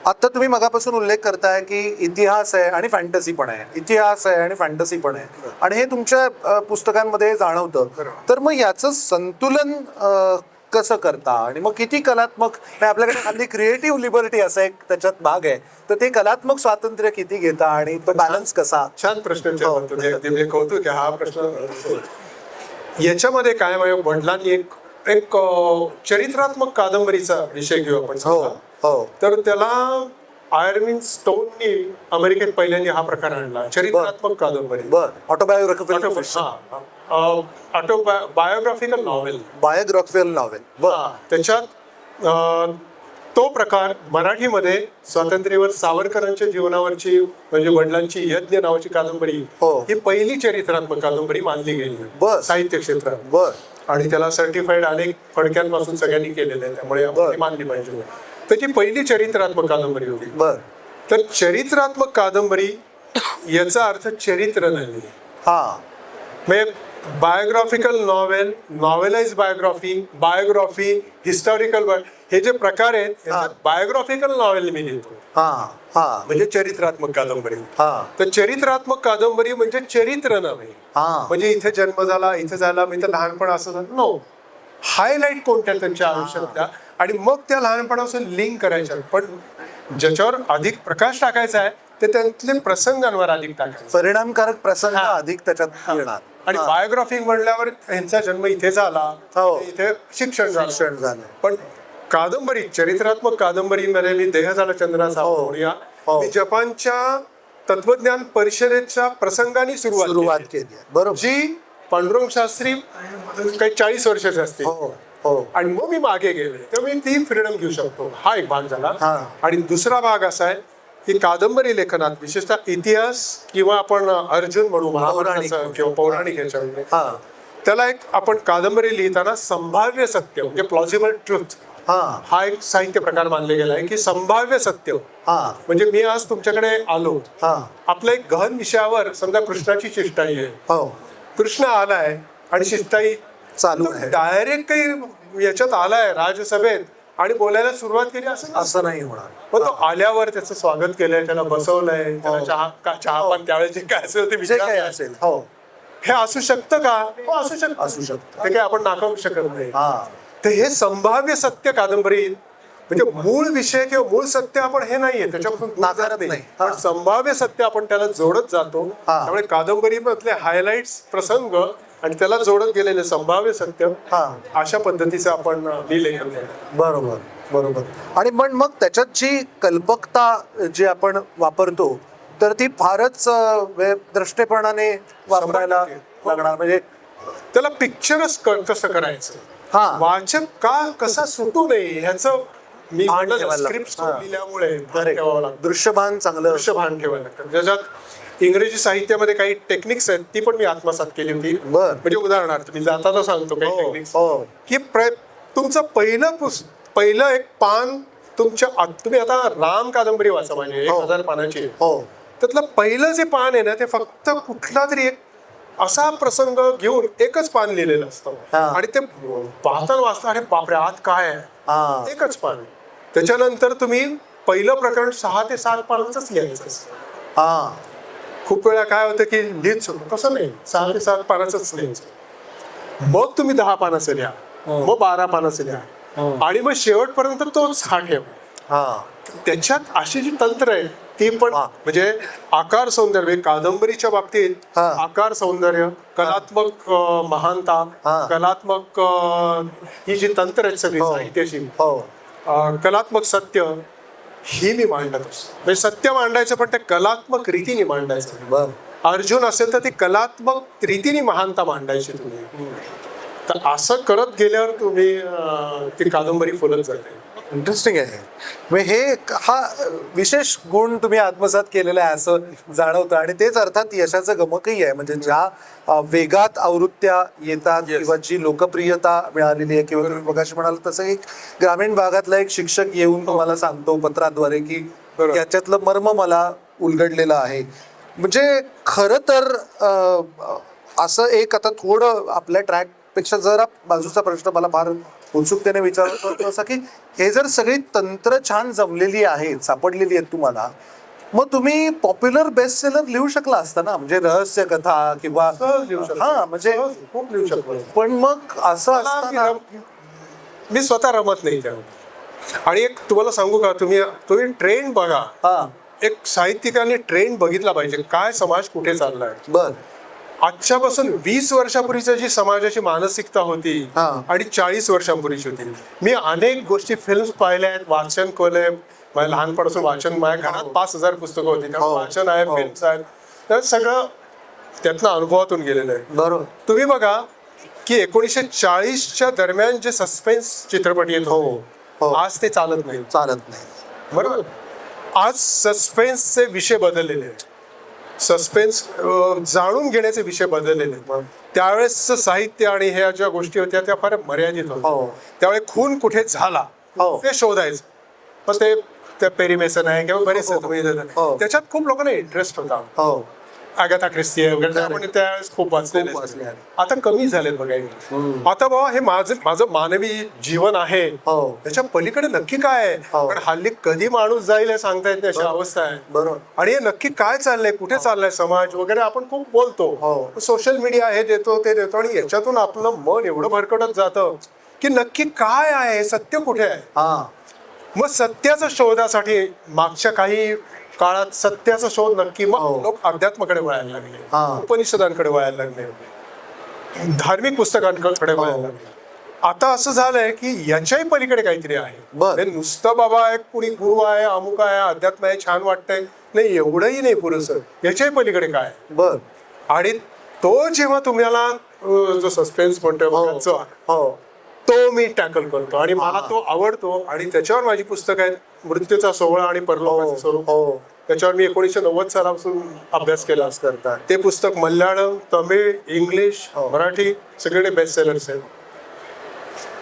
आता तुम्ही मगापासून उल्लेख करताय की इतिहास आहे आणि फॅन्टसी पण आहे, इतिहास आहे आणि फॅन्टसी पण आहे, आणि हे तुमच्या पुस्तकांमध्ये जाणवतं. तर मग याचं संतुलन कसं करता, आणि मग किती कलात्मक, आपल्याकडे हल्ली क्रिएटिव्ह लिबर्टी असा एक त्याच्यात भाग आहे, तर ते कलात्मक स्वातंत्र्य किती घेता आणि तो बॅलन्स कसा? छान प्रश्न विचारला तुम्ही. अगदी म्हणजे कौतुक आहे हा प्रश्न. याच्यामध्ये काय म्हणजे वडिलांनी एक चरित्रात्मक कादंबरीचा विषय घेऊ आपण. हो हो. तर त्याला आयर्विन स्टोननी अमेरिकेत पहिल्यांदा हा प्रकार आणला, चरित्रात्मक कादंबरी. बर. Autobiographical biographical novel. Biographical novel. त्याच्यात तो प्रकार मराठीमध्ये स्वातंत्र्यावर सावरकरांच्या जीवनावरची म्हणजे वडिलांची यज्ञ नावाची कादंबरी, हो. ही पहिली चरित्रात्मक कादंबरी मानली गेली बर. साहित्य क्षेत्रात. बर. आणि त्याला सर्टिफाईड अनेक फडक्यांपासून सगळ्यांनी केलेलं आहे, त्यामुळे आपण ती मानली पाहिजे. त्याची पहिली चरित्रात्मक कादंबरी होती. बर. तर चरित्रात्मक कादंबरी याचा अर्थ चरित्र नाही. हा. म्हणजे बायोग्राफिकल नॉव्हेल, नॉव्हेलाइज बायोग्राफी, हिस्टॉरिकल, हे जे प्रकार आहेत बायोग्राफिकल नॉव्हेल मी लिहितो. हा हा. म्हणजे चरित्रात्मक कादंबरी. हा. तर चरित्रात्मक कादंबरी म्हणजे चरित्र नव्हे. हा. म्हणजे इथे जन्म झाला, इथे झाला, मी तर लहानपण असं झालं, नो. हायलाईट कोणत्या त्यांच्या आयुष्यातल्या, आणि मग त्या लहानपणापासून लिंक करायच्या. पण ज्याच्यावर अधिक प्रकाश टाकायचा आहे ते त्यातले प्रसंगांवर अधिक टाकायचे, परिणामकारक प्रसंग अधिक त्याच्यात येणार. आणि बायोग्राफी म्हणल्यावर यांचा जन्म इथे झाला, हो. इथे शिक्षण झालं. पण कादंबरी, चरित्रात्मक कादंबरीमध्ये मी देह झाला चंद्राचा मोहरिया, मी जपानच्या तत्वज्ञान परिषदेच्या प्रसंगाने सुरुवात केली. बरोबर. जी पांडुरंग शास्त्री काही 40 वर्षाचे असतील, हो हो. आणि मग मी मागे गेले, तर मी ती फ्रीडम घेऊ शकतो. हा एक भाग झाला. आणि दुसरा भाग असा आहे की कादंबरी लेखनात विशेषतः इतिहास किंवा आपण अर्जुन म्हणू, महाभारताचं किंवा पौराणिक याच्यामध्ये, त्याला एक आपण कादंबरी लिहिताना संभाव्य सत्य म्हणजे प्लॉजिबल ट्रुथ हा एक साहित्य प्रकार मानले गेला आहे. की संभाव्य सत्य म्हणजे मी आज तुमच्याकडे आलो, आपल्या एक गहन विषयावर, समजा कृष्णाची शिष्टाई आहे, कृष्ण आलाय आणि शिष्टाई चालू आहे, डायरेक्ट काही याच्यात आलाय राजसभेत आणि बोलायला सुरुवात केली असं नाही होणार. पण तो आल्यावर त्याचं स्वागत केलंय, त्याला बसवलंय, त्याला चहापान त्यावेळेस काय असेल ते विषय काय असेल, हो, हे असू शकतं का? हो, असू शकतं. ते काय आपण नाकारू शकत नाही. तर हे संभाव्य सत्य कादंबरी म्हणजे मूळ विषय किंवा मूळ सत्य आपण हे नाहीये, त्याच्यापासून नाकारत नाही, पण संभाव्य सत्य आपण त्याला जोडत जातो. त्यामुळे कादंबरी मधले हायलाइट्स, प्रसंग आणि त्याला जोडत गेलेले संभाव्य सत्य, अशा पद्धतीचं आपण लिहिले. बरोबर बरोबर. आणि मग त्याच्यात जी कल्पकता जी आपण वापरतो तर ती फारच द्रष्टेपणाने वापरायला लागणार. म्हणजे त्याला पिक्चरच कसं करायचं, वाचक का कसा सुटू नये ह्याचं मी स्क्रिप्ट लिहिल्यामुळे दृश्यभान चांगलं, दृश्यभान ठेवायला लागतं. ज्याच्यात इंग्रजी साहित्यामध्ये काही टेक्निक्स आहेत ती पण मी आत्मसात केली होती. म्हणजे उदाहरणार्थ मी जाता सांगतो काही टेक्निक्स की तुमचं पहिलं एक पान तुम्ही आता राम कादंबरी वाचा म्हणजे 1000 पानाची, त्यातलं पहिलं जे पान आहे ना ते फक्त कुठला तरी एक असा प्रसंग घेऊन एकच पान लिहिलेलं असतं हा. आणि ते पाहताना वाचता अरे बापरे आत काय आहे, हा एकच पान. त्याच्यानंतर तुम्ही पहिलं प्रकरण 6 ते 7 पानांचंच लिहायचं असतं. हा खूप वेळा काय होतं की लिहित कसं नाही 6 ते 7 पानाचंच लिहायचं, मग तुम्ही 10 पानाचं लिहा, मग 12 पानाचं लिहा आणि मग शेवटपर्यंत तोच हा ठेवा. हा त्याच्यात अशी जी तंत्र आहे ती पण वा. म्हणजे आकार सौंदर्य कादंबरीच्या बाबतीत हा. आकार सौंदर्य, कलात्मक महानता, हा. कलात्मक ही जी तंत्र आहेत सगळी हो. साहित्याची, हो कलात्मक सत्य ही मी मांडत असतो. म्हणजे सत्य मांडायचं पण ते कलात्मक रीतीने मांडायचं. बर अर्जुन असेल तर ती कलात्मक रीतीने महानता मांडायची तुम्ही. तर असं करत गेल्यावर तुम्ही ती कादंबरी फुलत जाते. इंटरेस्टिंग आहे. म्हणजे हे हा विशेष गुण तुम्ही आत्मसात केलेला आहे असं जाणवतं आणि तेच अर्थात यशाचं गमकही आहे. म्हणजे ज्या वेगात आवृत्त्या येतात किंवा जी लोकप्रियता मिळालेली आहे किंवा तुम्ही मगाशी म्हणाल तसं एक ग्रामीण भागातला एक शिक्षक येऊन तुम्हाला सांगतो पत्राद्वारे की बरोबर. याच्यातलं मर्म मला उलगडलेलं आहे. म्हणजे खरं तर असं एक आता थोडं आपल्या ट्रॅकपेक्षा जरा बाजूचा प्रश्न मला फार उत्सुकतेने विचारतो असा की हे जर सगळी तंत्र छान जमलेली आहेत, सापडलेली आहेत तुम्हाला, मग तुम्ही पॉप्युलर बेस्ट सेलर लिहू शकला असता ना, म्हणजे रहस्य कथा किंवा सहज लिहू शकतो. हा म्हणजे सहज खूप लिहू शकतो. पण मग असं असताना मी स्वतः रमत नाही त्यावर. आणि एक तुम्हाला सांगू का, तुम्ही ट्रेंड बघा. हा एक साहित्यिकाने ट्रेंड बघितला पाहिजे, काय समाज कुठे चाललाय. बर आजच्यापासून 20 वर्षापूर्वीची जी समाजाची मानसिकता होती हा. आणि 40 वर्षापूर्वीची होती. मी अनेक गोष्टी फिल्म्स पाहिल्या आहेत, वाचन केलंय. माझ्या लहानपणापासून वाचन, माझ्या घरात 5,000 पुस्तकं होती, त्यामुळे हो. वाचन आहे, हो. फिल्म्स आहेत, तर सगळं त्यातनं अनुभवातून गेलेलं आहे. बरोबर. तुम्ही बघा की 1940च्या दरम्यान जे सस्पेन्स चित्रपट येत हो. होते, आज ते चालत नाही. चालत नाही. बरोबर. आज सस्पेन्सचे विषय बदललेले आहेत. सस्पेन्स जाणून घेण्याचे विषय बदललेले आहेत. त्यावेळेस साहित्य आणि ह्या ज्या गोष्टी होत्या त्या फार मर्यादित हो. होत्या. त्यावेळी खून कुठे झाला हो. ते शोधायचं. पण ते पेरी मेसन आहे किंवा बरेच हो. त्याच्यात खूप लोकांना इंटरेस्ट होता. हो अगाथा ख्रिस्ती वगैरे आपण त्यावेळेस खूप वाचलेले खूप वाचले आहेत. आता कमी झालेत बघायला. आता बाबा हे माझं मानवी जीवन आहे, हो. त्याच्या पलीकडे नक्की काय आहे. हो. पण हल्ली कधी माणूस जाईल हे सांगता येत नाही, अशी अवस्था आहे. बरोबर. आणि हे नक्की काय चाललंय, कुठे चाललंय समाज वगैरे आपण खूप बोलतो. हो. सोशल मीडिया हे देतो ते देतो आणि याच्यातून आपलं मन एवढं भरकटत जातं की नक्की काय आहे, सत्य कुठे आहे. हा मग सत्याच्या शोधासाठी मागच्या काही काळात सत्याचा शोध नक्की, मग हो. लोक अध्यात्माकडे वळायला लागले, हा. उपनिषदांकडे वळायला लागले, धार्मिक पुस्तकांकडे वळायला लागले. आता असं झालंय की याच्याही पलीकडे काहीतरी आहे. बर. हे नुसतं बाबा एक कुणी गुरु आहे, अमुक आहे, अध्यात्म आहे, छान वाटतंय, नाही एवढंही नाही पुरेसं. याच्याही पलीकडे काय आहे. बर. आणि तो जेव्हा तुम्हाला जो सस्पेन्स म्हणतोय बघायचं, हो तो मी टॅकल करतो आणि मला तो आवडतो. आणि त्याच्यावर माझी पुस्तकं आहेत. मृत्यूचा सोहळा आणि परलोकाचे स्वरूप, हो त्याच्यावर मी 1990 सालापासून अभ्यास केला. करतात. ते पुस्तक मल्याळम, तमिळ, इंग्लिश, हो. मराठी सगळे बेस्ट सेलर्स आहेत.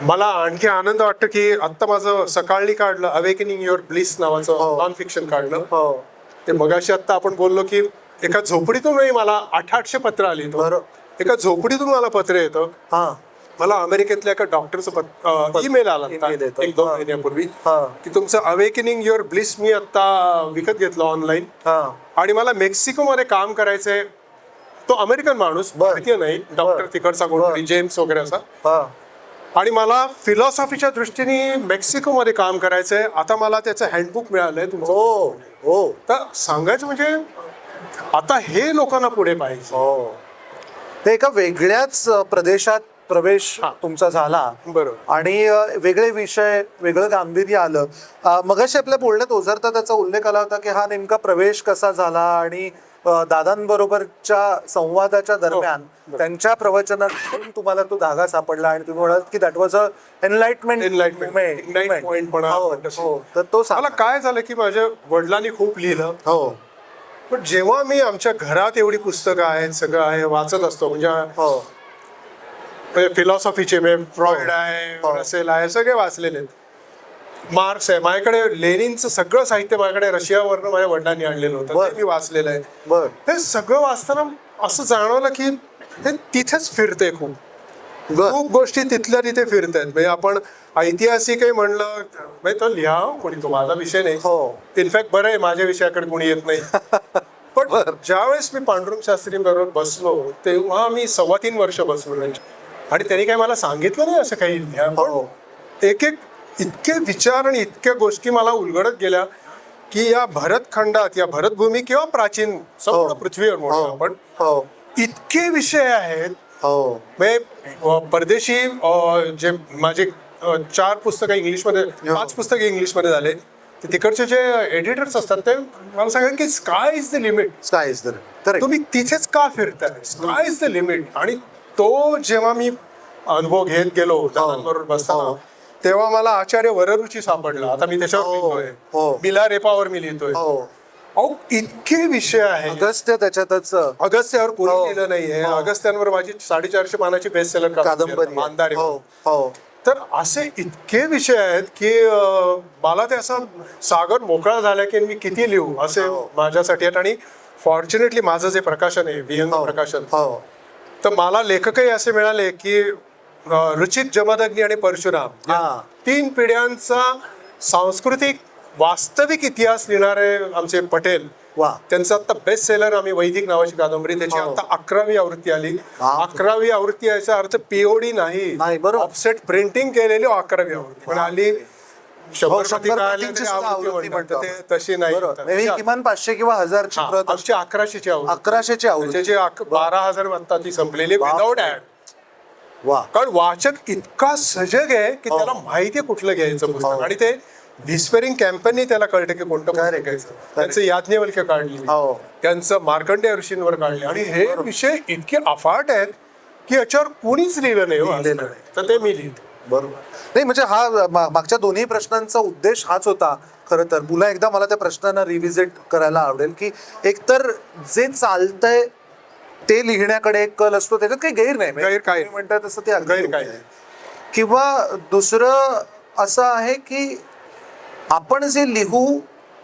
मला आणखी आनंद वाटतं की आत्ता माझं सकाळी काढलं अवेकनिंग युअर ब्लिस नावाचं हो. नॉन फिक्शन काढलं. हो ते मगाशी आत्ता आपण बोललो की एका झोपडीतूनही मला 800 पत्र आली. बरोबर. एका झोपडीतून मला पत्र येतं. हा मला अमेरिकेतल्या एका डॉक्टरचं ईमेल आला email येतो. 1-2 हा. महिन्यापूर्वी हा की तुमचं अवेकनिंग युअर ब्लिस मी आता विकत घेतलं ऑनलाईन हा आणि मला मेक्सिको मध्ये काम करायचंय. तो अमेरिकन माणूस, बर. भारतीय नाही, डॉक्टर बर. तिकडचा बर. कोणतरी जेम्स वगैरे असा. हा आणि मला फिलॉसॉफीच्या दृष्टीने मेक्सिको मध्ये काम करायचंय. आता मला त्याचं हँडबुक मिळालंय तुमचं. हो हो तर सांगायचं म्हणजे आता हे लोकांना पुढे पाहिजे. हो ते एका वेगळ्याच प्रदेशात प्रवेश हा. तुमचा झाला. बरोबर. आणि वेगळे विषय, वेगळं गांभीर्य आलं. मगाशी आपल्या बोलण्यात ओझरता त्याचा उल्लेख आला होता की हा नेमका प्रवेश कसा झाला आणि दादांबरोबरच्या संवादाच्या दरम्यान त्यांच्या प्रवचनातून तुम्हाला तो धागा सापडला आणि तुम्ही म्हणाल की that was a enlightenment point म्हणा. तर तो मला सांगा. काय झालं की माझ्या वडिलांनी खूप लिहिलं. हो पण जेव्हा मी आमच्या घरात एवढी पुस्तकं आहेत, सगळं आहे, वाचत असतो. हो म्हणजे फिलॉसॉफीचे फ्रॉइड हो. आहे, रसेल आहे, सगळे वाचलेले आहेत. मार्क्स आहे माझ्याकडे, लेनिनचं सगळं साहित्य माझ्याकडे रशियावरनं माझ्या वडिलांनी आणलेलं होतं, बर. ते मी वाचलेलं आहे. बर हे सगळं वाचताना असं जाणवलं की हे तिथेच फिरते खूप बर. खूप गोष्टी तिथल्या तिथे फिरतायत. म्हणजे आपण ऐतिहासिकही म्हणलं म्हणजे तो लिहा कोणी, तो माझा विषय नाही. हो. इनफॅक्ट बरं आहे माझ्या विषयाकडे कोणी येत नाही. पण ज्यावेळेस मी पांडुरंग शास्त्रींबरोबर बसलो तेव्हा मी 3.25 वर्ष बसलो नाही. आणि त्यांनी काही मला सांगितलं नाही असं काही लिहा. हो. पण एक एक इतके विचार आणि इतक्या गोष्टी मला उलगडत गेल्या की या भरतखंडात, या भरतभूमी किंवा प्राचीन संपूर्ण पृथ्वीवर म्हणून आपण हो. इतके विषय आहेत. हो. म्हणजे परदेशी जे माझे 4 पुस्तकं इंग्लिशमध्ये, 5 पुस्तकं इंग्लिशमध्ये झाले. ते तिकडचे जे एडिटर्स असतात ते मला सांगा की sky is the limit. Sky is the correct. तुम्ही तिथेच का फिरताय? Sky is the limit. आणि तो जेव्हा मी अनुभव घेत गेलो दादांबरोबर बसताना तेव्हा मला आचार्य वररुची सापडला. आता मी त्याच्यावर लिहितोय, बिला रेपावर मी लिहितोय. अहो इतके विषय आहेत. अगस्त्य त्याच्यातच, अगस्त्यावर कोणी लिहिलं नाहीये. अगस्त्यांवर माझी 450 पानाची बेस्ट सेलर कादंबरी. मानदारी. हो. तर असे इतके विषय आहेत की मला ते असं सागर मोकळा झाला की मी किती लिहू असे माझ्यासाठी आहेत. आणि फॉर्च्युनेटली माझं जे प्रकाशन आहे विहंग प्रकाशन, तर मला लेखकही असे मिळाले की रुचिक, जमदग्नी आणि परशुराम या 3 पिढ्यांचा सांस्कृतिक वास्तविक इतिहास लिहिणारे आमचे पटेल. त्यांचं आता बेस्ट सेलर आम्ही वैदिक नावाची कादंबरी, त्याची आता 11वी आवृत्ती आली. 11वी आवृत्ती याचा अर्थ पीओडी नाही, ऑफसेट प्रिंटिंग केलेली 11वी आवृत्ती पण आली. 100 तशी नाही, किमान 500 किंवा 1000 ची प्रत. आमची 1100ची आवृत्ती. 1100ची आवृत्ती, त्याची 12,000 आता ती संपलेली विदाउट ऍड. कारण वाचक इतका सजग आहे की त्याला माहिती आहे कुठलं घ्यायचं पुस्तक. आणि ते व्हिस्परिंग कॅम्पेननी त्याला कळतं की कोणतं पुस्तक घ्यायचं. त्यांचं याज्ञवल्क्य काढली, त्यांचं मार्कंडेय ऋषींवर काढले. आणि हे विषय इतके अफाट आहेत की याच्यावर कोणीच लिहिलं नाही, तर ते मी लिहिलं. बरोबर. नाही म्हणजे हा मागच्या दोन्ही प्रश्नांचा उद्देश हाच होता खरं तर. पुन्हा एकदा मला त्या प्रश्नांना रिव्हिजिट करायला आवडेल की एकतर जे चालतंय ते लिहिण्याकडे एक कल असतो, त्याच्यात काही गैर नाही. गैर काय म्हणतात तसं ते गैर काय. किंवा दुसरं असं आहे की आपण जे लिहू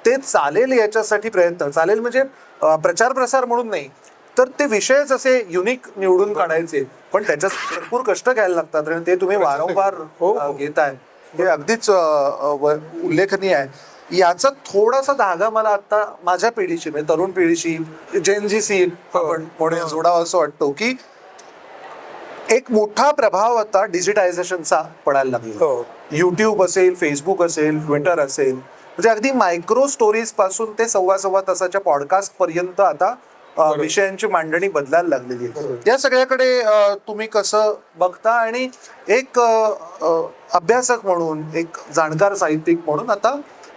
ते चालेल याच्यासाठी प्रयत्न, चालेल म्हणजे प्रचार प्रसार म्हणून नाही, तर ते विषयच असे युनिक निवडून काढायचे. पण त्याच्यात भरपूर कष्ट घ्यायला लागतात आणि ते तुम्ही वारंवार घेताय, हे अगदीच उल्लेखनीय आहे. याचा थोडासा धागा मला आता माझ्या पिढीशी म्हणजे तरुण पिढीशी, जेनजीसी आपण म्हणून जोडावा असं वाटतो की एक मोठा प्रभाव आता डिजिटायझेशनचा पडायला लागला. युट्यूब असेल, फेसबुक असेल, ट्विटर असेल, म्हणजे अगदी मायक्रो स्टोरीज पासून ते 1.25 तासाच्या पॉडकास्ट पर्यंत आता विषयांची मांडणी बदलायला लागलेली आहे. या सगळ्याकडे तुम्ही कसं बघता? आणि एक अभ्यासक म्हणून, एक जाणकार साहित्यिक म्हणून आता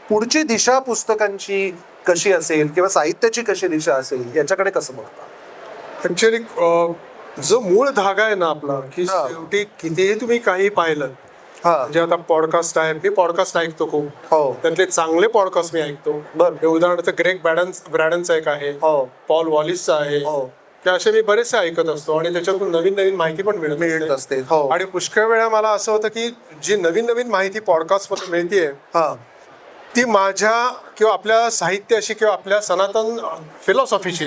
पुढची दिशा पुस्तकांची कशी असेल किंवा साहित्याची कशी दिशा असेल याच्याकडे कसं बघता? ऍक्च्युअली जो मूळ धागा आहे ना आपला, की शेवटी कितीही तुम्ही काही पाहिलं, म्हणजे आता पॉडकास्ट आहे, मी पॉडकास्ट ऐकतो खूप. त्यातले चांगले पॉडकास्ट मी ऐकतो. उदाहरणार्थ ग्रेग ब्रॅडनचा एक आहे, पॉल वॉलिसचा आहे, ते असे मी बरेचसे ऐकत असतो. आणि त्याच्यातून नवीन नवीन माहिती पण मिळत असते. आणि पुष्कळ वेळा मला असं होतं की जी नवीन नवीन माहिती पॉडकास्ट मध्ये मिळतीये ती माझ्या किंवा आपल्या साहित्याशी किंवा आपल्या सनातन फिलॉसॉफीशी,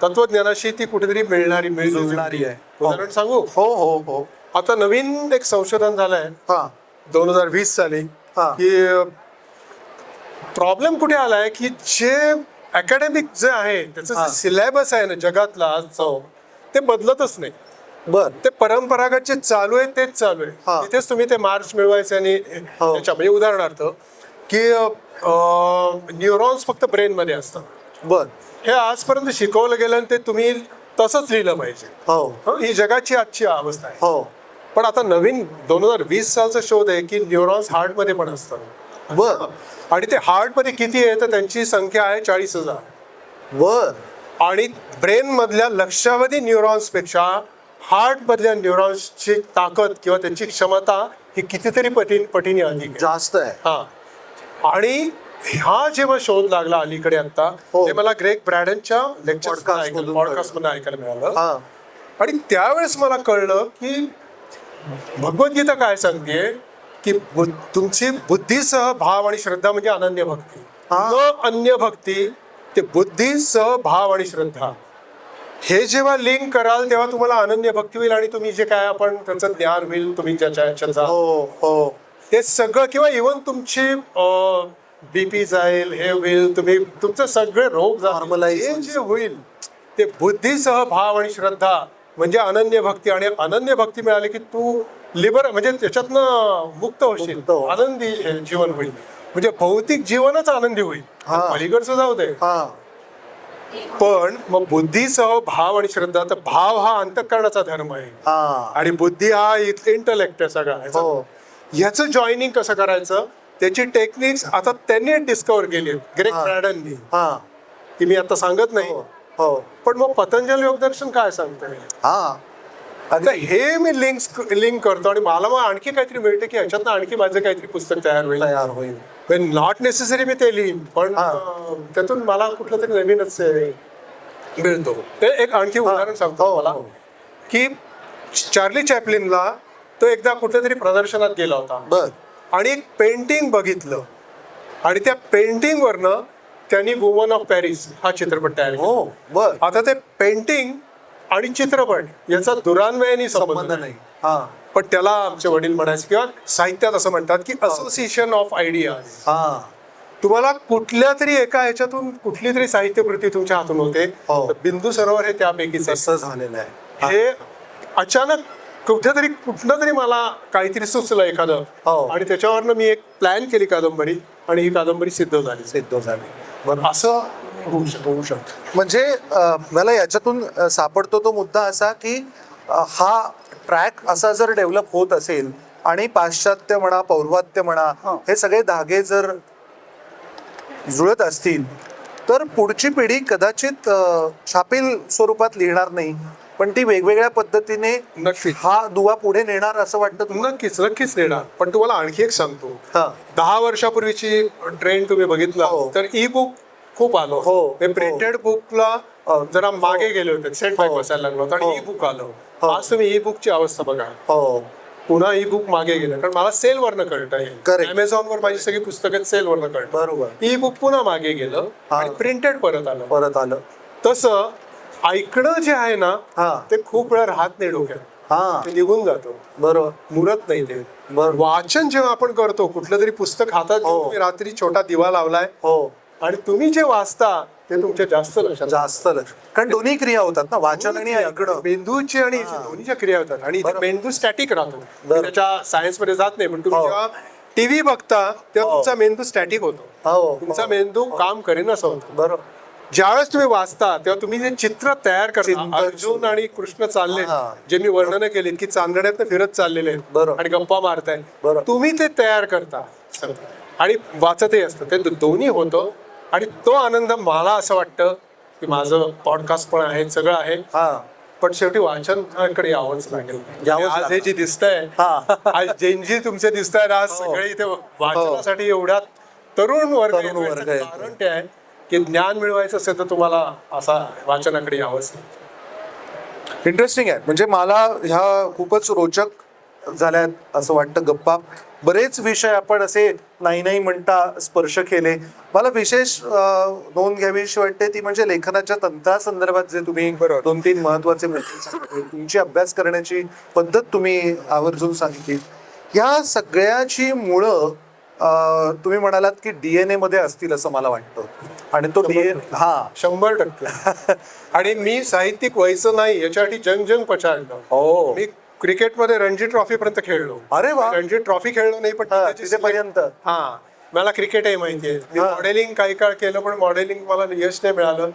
तत्वज्ञानाशी ती कुठेतरी मिळणारी आहे. उदाहरण सांगू? हो. आता नवीन एक संशोधन झालंय 2020 साली की प्रॉब्लेम कुठे आलाय की जे अकॅडमिक जे आहे त्याचं सिलेबस आहे ना जगातला आजचं, ते बदलतच नाही. ते परंपरागत जे चालू आहे तेच चालू आहे. तिथेच तुम्ही ते मार्च मिळवायचे. आणि त्याच्या म्हणजे उदाहरणार्थ की न्यूरॉन्स फक्त ब्रेन मध्ये असतात, हे आजपर्यंत शिकवलं गेलं आणि ते तुम्ही तसंच लिहिलं पाहिजे. ही जगाची आजची अवस्था आहे. पण आता नवीन 2020 सालचा शोध आहे की न्यूरॉन्स हार्ट मध्ये पण असतात. आणि ते हार्ट मध्ये किती आहे तर त्यांची संख्या आहे 40,000. आणि ब्रेन मधल्या लक्षावधी न्यूरॉन्स पेक्षा हार्ट मधल्या न्यूरॉन्सची ताकद किंवा त्यांची क्षमता ही कितीतरी पटीने अधिक जास्त आहे. आणि हा जेव्हा शोध लागला अलीकडे आता, ते मला ग्रेग ब्रॅडनच्या पॉडकास्ट मध्ये ऐकायला मिळालं. आणि त्यावेळेस मला कळलं की भगवद्गीता काय सांगते की तुमची बुद्धीसह भाव आणि श्रद्धा म्हणजे अनन्य भक्ती, न अन्य भक्ती, ते बुद्धीसह भाव आणि श्रद्धा. हे जेव्हा लिंक कराल तेव्हा तुम्हाला अनन्य भक्ती होईल आणि तुम्ही जे काय आपण त्याचं ज्ञान होईल, तुम्ही ज्याच्या ह्याच्यात हो ते सगळं, किंवा इव्हन तुमची बीपी जाईल, हे होईल, तुम्ही तुमचे सगळे रोग Normalize हे जे होईल ते बुद्धीसह भाव आणि श्रद्धा म्हणजे अनन्य भक्ती. आणि अनन्य भक्ती मिळाली की तू म्हणजे त्याच्यातनं मुक्त होशील, मुक्त हो. आनंदी जीवन होईल. म्हणजे भौतिक जीवनच आनंदी होईल, हा. पलीकडचं जाऊ दे. हा पण मग बुद्धीसह भाव आणि श्रद्धा, तर भाव हा अंतःकरणाचा धर्म आहे हा आणि बुद्धी हा इंटलेक्ट आहे सगळा. हो ह्याचं जॉईनिंग कसं करायचं त्याची टेक्निक्स आता त्यांनी डिस्कवर केली, ग्रेग ब्रॅडननी, हा की मी आता सांगत नाही. हो पण मग पतंजली योगदर्शन काय सांगतंय, हा आता हे मी लिंक करतो आणि मला मग आणखी काहीतरी मिळतं की ह्याच्यातनं आणखी माझं काहीतरी पुस्तक तयार होईल. नॉट नेसेसरी मी ते लिहीन, पण त्यातून मला कुठलं तरी नवीनच मिळतो. ते एक आणखी उदाहरण सांगतो मला, की चार्ली चॅपलिनला तो एकदा कुठल्या तरी प्रदर्शनात गेला होता बर आणि एक पेंटिंग बघितलं आणि त्या पेंटिंग वरनं त्यांनी वुमन ऑफ पॅरिस हा चित्रपट तयार केला. हो बर आता ते पेंटिंग आणि चित्रपट याचा दुरान्वयाने संबंध नाही, हा पण त्याला आमचे वडील म्हणायचे किंवा साहित्यात असं म्हणतात की असोसिएशन ऑफ आयडियाज. हा तुम्हाला कुठल्या तरी एका ह्याच्यातून कुठली तरी साहित्यकृती तुमच्या हातून होते, हो. तर बिंदू सरोवर हे त्यापैकीच आहे. असं झालेलं आहे. हे अचानक कुठलं तरी मला काहीतरी सुचलं एखादं, हो. आणि त्याच्यावरनं मी एक प्लॅन केली कादंबरी आणि ही कादंबरी सिद्ध झाली. बरं असं होऊ शकतं. म्हणजे मला याच्यातून सापडतो तो मुद्दा असा की हा ट्रॅक असा जर डेव्हलप होत असेल आणि पाश्चात्य म्हणा पौर्वात्य म्हणा हे सगळे धागे जर जुळत असतील तर पुढची पिढी कदाचित छापील स्वरूपात लिहिणार नाही, पण ती वेगवेगळ्या पद्धतीने नक्कीच हा दुवा पुढे नेणार असं वाटतं तुम्हाला? नक्कीच नेणार. पण तुम्हाला आणखी एक सांगतो, हा 10 वर्षापूर्वीची ट्रेंड तुम्ही बघितला हो. तर ई बुक खूप आलो. हो. प्रिंटेड बुकला जरा मागे गेले होते, सेट बॅक बसायला लागलो होतं आणि ई बुक आलं. आज तुम्ही ई बुकची अवस्था बघा, हो पुन्हा ई बुक मागे गेलं, कारण मला सेल वरनं कळतं. Correct. अमेझॉन वर माझी सगळी पुस्तकं सेल वरनं कळतं. बरोबर. ई बुक पुन्हा मागे गेलं आणि प्रिंटेड परत आलं. तसं ऐकणं जे आहे ना हा ते खूप वेळा राहत नाही डोक्यात, हा ते निघून जातो, बरोबर मुरत नाही ते. बरोबर वाचन जेव्हा आपण करतो, कुठलं तरी पुस्तक हातात घेऊन तुम्ही रात्री छोटा दिवा लावलाय हो आणि तुम्ही जे वाचता ते तुमच्या जास्त लक्षात जास्त लक्ष, कारण दोन्ही क्रिया होतात ना, वाचन आणि ऐकणं. मेंदूची आणि दोन्हीच्या क्रिया होतात आणि इथे मेंदू स्टॅटिक राहतो. बरं. त्याच्या सायन्स मध्ये जात नाही, पण तुम्ही हो. जेव्हा टीव्ही बघता तेव्हा तुमचा मेंदू स्टॅटिक होतो, हो तुमचा मेंदू काम करेन असं होतं. बरोबर ज्यावेळेस तुम्ही वाचता तेव्हा तुम्ही जे चित्र तयार करता, चिंतन. अर्जुन आणि कृष्ण चालले, हा. जे मी वर्णन केले की चांदण्यातनं फिरत चाललेले आहेत बरोबर. आणि गप्पा मारताय, बरोबर. तुम्ही ते तयार करता आणि वाचतही असतं, ते दोन्ही होतं. आणि तो आनंद मला असं वाटतं की माझं पॉडकास्ट पण आहे, सगळं आहे, हा पण शेवटी वाचनाकडे यावंच लागेल. यावंच आज हे जे दिसतंय, हा. आज जेनजी तुमचे दिसतायत, आज सगळे इथे वाचनासाठी एवढ्या तरुण वर्ग तरुण वर्ग आहे. कारण ते आहे की ज्ञान मिळवायचं असेल तर तुम्हाला असा वाचनाकडे यावंच. इंटरेस्टिंग आहे. म्हणजे मला ह्या खूपच रोचक झाल्यात असं वाटतं गप्पा. बरेच विषय आपण असे नाही म्हणता स्पर्श केले. मला विशेष नोंद घ्यावीशी वाटते ती म्हणजे लेखनाच्या तंत्रासंदर्भात जे तुम्ही 2-3 महत्वाचे मुद्दे सांगितले, तुमची अभ्यास करण्याची पद्धत तुम्ही आवर्जून सांगितली. ह्या सगळ्याची मुळं तुम्ही म्हणालात की DNA मध्ये असतील असं मला वाटतं, आणि तो DNA 100% आणि मी साहित्यिक व्हायचं नाही याच्यासाठी जंग पछाडलं. हो मी क्रिकेटमध्ये रणजी ट्रॉफी पर्यंत खेळलो. अरे वा. रणजी ट्रॉफी खेळलो नाही, पण तिथेपर्यंत हा मला क्रिकेटही माहिती आहे. मी मॉडेलिंग काही काळ केलं, पण मॉडेलिंग मला यश नाही मिळालं.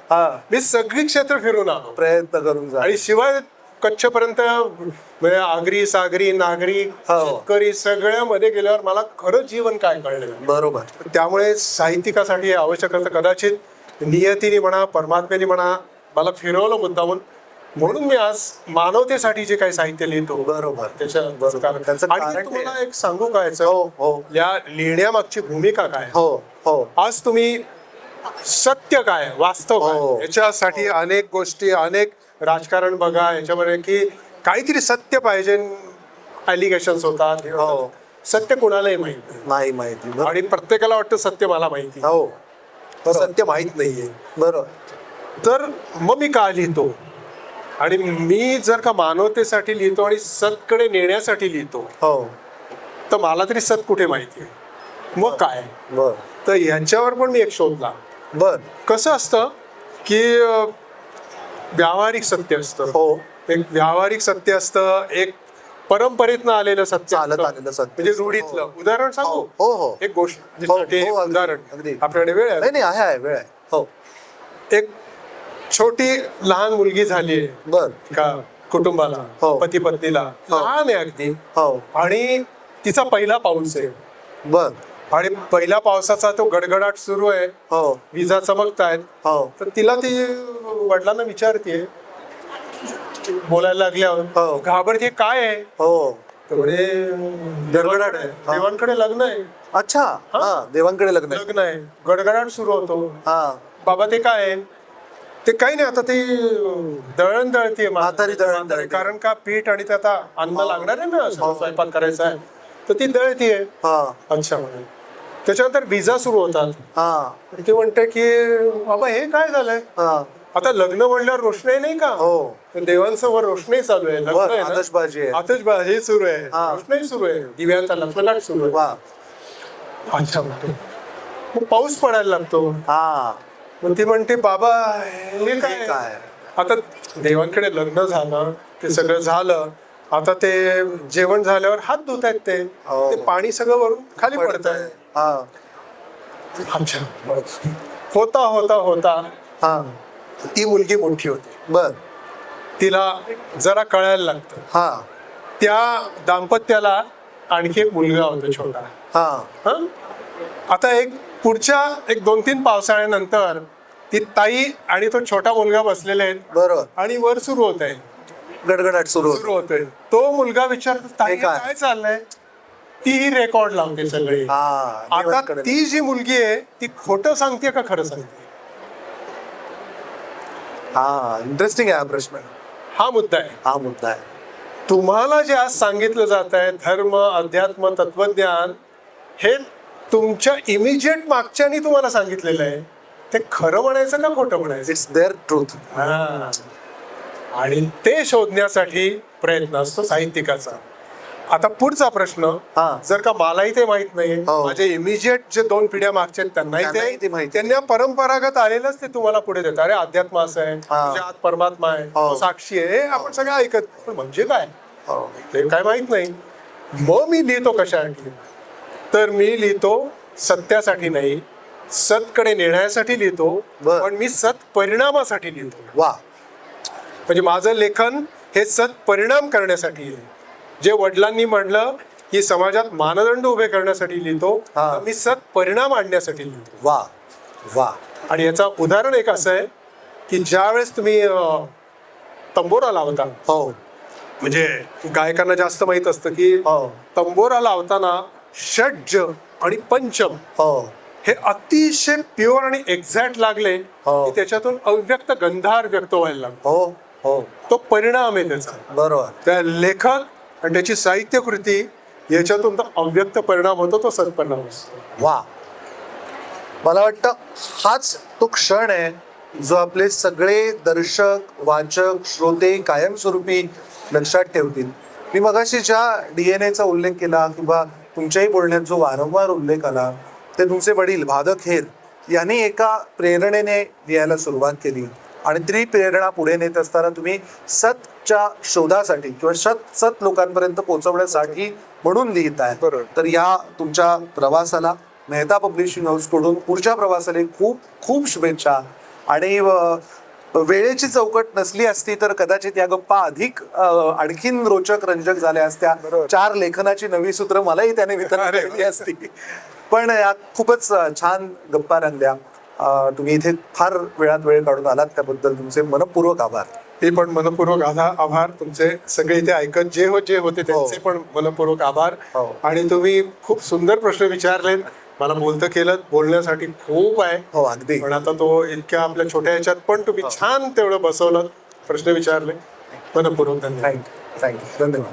मी सगळी क्षेत्र फिरून आलो प्रयत्न करून जा. आणि शिवाय कच्छपर्यंत म्हणजे आगरी सागरी नागरी शेतकरी सगळ्यामध्ये गेल्यावर मला खरंच जीवन काय कळलं. बरोबर. त्यामुळे साहित्यिकासाठी हे आवश्यक असतं. कदाचित नियतीने म्हणा, परमात्म्याने म्हणा, मला फिरवलं मुद्दामून, म्हणून मी आज मानवतेसाठी जे काही साहित्य लिहितो. बरोबर. त्याचं आणि तुम्हाला एक सांगू काय, या लिहिण्यामागची भूमिका काय. आज तुम्ही सत्य काय, वास्तव काय, याच्यासाठी अनेक गोष्टी, अनेक राजकारण बघा याच्यामध्ये की काहीतरी सत्य पाहिजे, ॲलिगेशन्स होतात. सत्य कोणालाही नाही माहिती आणि प्रत्येकाला वाटतं सत्य मला माहिती. हो, सत्य माहित नाहीये. बरोबर. तर मग मी का लिहितो, आणि मी जर का मानवतेसाठी लिहितो आणि सतकडे नेण्यासाठी लिहितो, हो तर मला तरी सत कुठे माहिती आहे, मग काय. बर तर ह्याच्यावर पण मी एक शोधला. बर कसं असतं की व्यावहारिक सत्य असतं, हो एक व्यावहारिक सत्य असतं, एक परंपरेतनं आलेलं सत्य चालत असतं. आलेलं सत्य. म्हणजे रूढीतलं उदाहरण सांगू. हो हो एक गोष्ट हो, छोटी हो, अगदी, उदाहरण. अगदी. आपल्याकडे वेळ आहे. नाही नाही आहे वेळ आहे. हो एक छोटी लहान मुलगी झाली आहे बर का कुटुंबाला, हो. पती पत्नीला, लहान आहे अगदी, हो आणि तिचा पहिला पाऊस आहे, बर आणि पहिल्या पावसाचा तो गडगडाट सुरू आहे, हो विजा चमकतायत. हो तर तिला ती वडिलांना विचारते, बोलायला लागल्यावर हो. घाबरते, काय आहे. हो तर म्हणे गडगडाट आहे, देवांकडे लग्न आहे, अच्छा हा देवांकडे लग्न आहे. लग्न आहे, गडगडाट सुरू होतो. हा बाबा ते काय आहे. ते काही नाही, आता ती दळण दळते, म्हातारी दळण दळते. कारण का पीठ आणि ते आता अन्न लागणार आहे ना, स्वयंपाक करायचा आहे, तर ती दळतीये. हा अच्छा म्हणे. त्याच्यानंतर विजा सुरू होतात. हा ती म्हणते की बाबा हे काय झालंय, हा आता लग्न म्हणल्यावर रोषणाई नाही का. हो देवांसमोर रोषणाई चालू आहे, लग्न बर आहे ना. आतषबाजी आहे. आतषबाजी सुरू आहे, हा. रोषणाई सुरू आहे, दिव्यांचा लखलखाट सुरू आहे. वा अच्छा म्हणते. मग पाऊस पडायला लागतो. हा मग ती म्हणते बाबा हे काय. काय आता देवांकडे लग्न झालं, ते सगळं झालं, आता ते जेवण झाल्यावर हात धुत आहेत, हो. ते पाणी सगळं वरून खाली पडत आहे. हा अच्छा. होता होता होता हा ती मुलगी मोठी होती, बर तिला जरा कळायला लागतं. हा त्या दाम्पत्याला आणखी एक मुलगा होता छोटा. हा हं? आता एक पुढच्या 1-2-3 पावसाळ्यानंतर ती ताई आणि तो छोटा मुलगा बसलेले आहेत, बरोबर आणि वर सुरू होत आहे, गडगडाट सुरू सुरू होतोय. तो मुलगा विचारतो, ताई हे काय? काय चाललंय. ती ही रेकॉर्ड लावते सगळी. हा आता देवांकडे. ती जी मुलगी आहे ती खोटं सांगते का खरं सांगते, हा इंटरेस्टिंग आहे हा प्रश्न. हा मुद्दा आहे. हा मुद्दा आहे. तुम्हाला जे आज सांगितलं जात आहे, धर्म, अध्यात्म, तत्वज्ञान, हे तुमच्या इमिजिएट मागच्यानी तुम्हाला सांगितलेलं आहे, ते खरं म्हणायचं का खोटं म्हणायचं. It's their truth. हा. आणि ते शोधण्यासाठी प्रयत्न असतो साहित्यिकाचा. आता पुढचा प्रश्न, हा. जर का मलाही ते माहित नाही, हो. माझे इमिजिएट जे 2 पिढ्या मागचे आहेत त्यांनाही त्यांनाही ते माहिती. त्यांना परंपरागत आलेलंच ते तुम्हाला पुढे देतात. अरे अध्यात्म असं आहे, हा. तुझ्या आत परमात्मा आहे, हो. तो साक्षी आहे, हे आपण सगळं ऐकत, पण म्हणजे काय हो. ते काय माहित नाही. मग मी लिहितो कशासाठी, तर मी लिहितो सत्यासाठी नाही, सतकडे नेण्यासाठी लिहितो, बर. पण मी सत परिणामासाठी लिहितो. वा म्हणजे माझं लेखन हे सत परिणाम करण्यासाठी आहे. जे वडिलांनी म्हणलं की समाजात मानदंड उभे करण्यासाठी लिहितो, हा. तर मी सत परिणाम आणण्यासाठी लिहितो. वा वा आणि याचा उदाहरण एक असं आहे की ज्यावेळेस तुम्ही तंबोरा लावता, हो म्हणजे गायकांना जास्त माहित असतं की हो तंबोरा लावताना षड्ज आणि पंचम हो हे अतिशय प्युअर आणि एक्झॅक्ट लागले हो. की त्याच्यातून अव्यक्त गंधार व्यक्त व्हायला लागतो. हो हो तो परिणाम आहे त्याचा. बरोबर. त्या लेखक आणि त्याची साहित्य कृती याच्यातून तो अव्यक्त परिणाम होतो, तो सत्परिणाम असतो. वा मला वाटतं हाच तो क्षण आहे जो आपले सगळे दर्शक, वाचक, श्रोते कायमस्वरूपी लक्षात ठेवतील. मी मगाशी ज्या DNA चा उल्लेख केला किंवा तुमच्याही बोलण्यात जो वारंवार उल्लेख आला, ते तुमचे वडील भादक हेर यांनी एका प्रेरणेने लिहायला सुरुवात केली, आणि ती प्रेरणा पुढे नेत असताना तुम्ही सतच्या शोधासाठी किंवा सत लोकांपर्यंत पोहोचवण्यासाठी म्हणून लिहित आहे. बरोबर. तर या तुमच्या प्रवासाला मेहता पब्लिशिंग हाऊस कडून पुढच्या प्रवासाला खूप खूप शुभेच्छा. आणि वेळेची चौकट नसली असती तर कदाचित या गप्पा अधिक आणखीन रोचक रंजक झाल्या असत्या. बरोबर. 4 लेखनाची नवी सूत्र मलाही त्याने वितरण अरे केली असती. पण या खूपच छान गप्पा रंगल्या. तुम्ही इथे फार वेळात वेळ काढून आलात त्याबद्दल तुमचे मनपूर्वक आभार. ते पण मनपूर्वक आभार तुमचे. सगळे इथे ऐकत जे होते त्यांचे पण मनपूर्वक आभार. हो. आणि तुम्ही खूप सुंदर प्रश्न विचारलेत, मला बोलतं केलं, बोलण्यासाठी खूप आहे. हो अगदी. पण आता तो इतक्या आपल्या छोट्या ह्याच्यात पण तुम्ही छान तेवढं बसवलं, प्रश्न विचारले, मनपूर्वक धन्यवाद. थँक्यू धन्यवाद.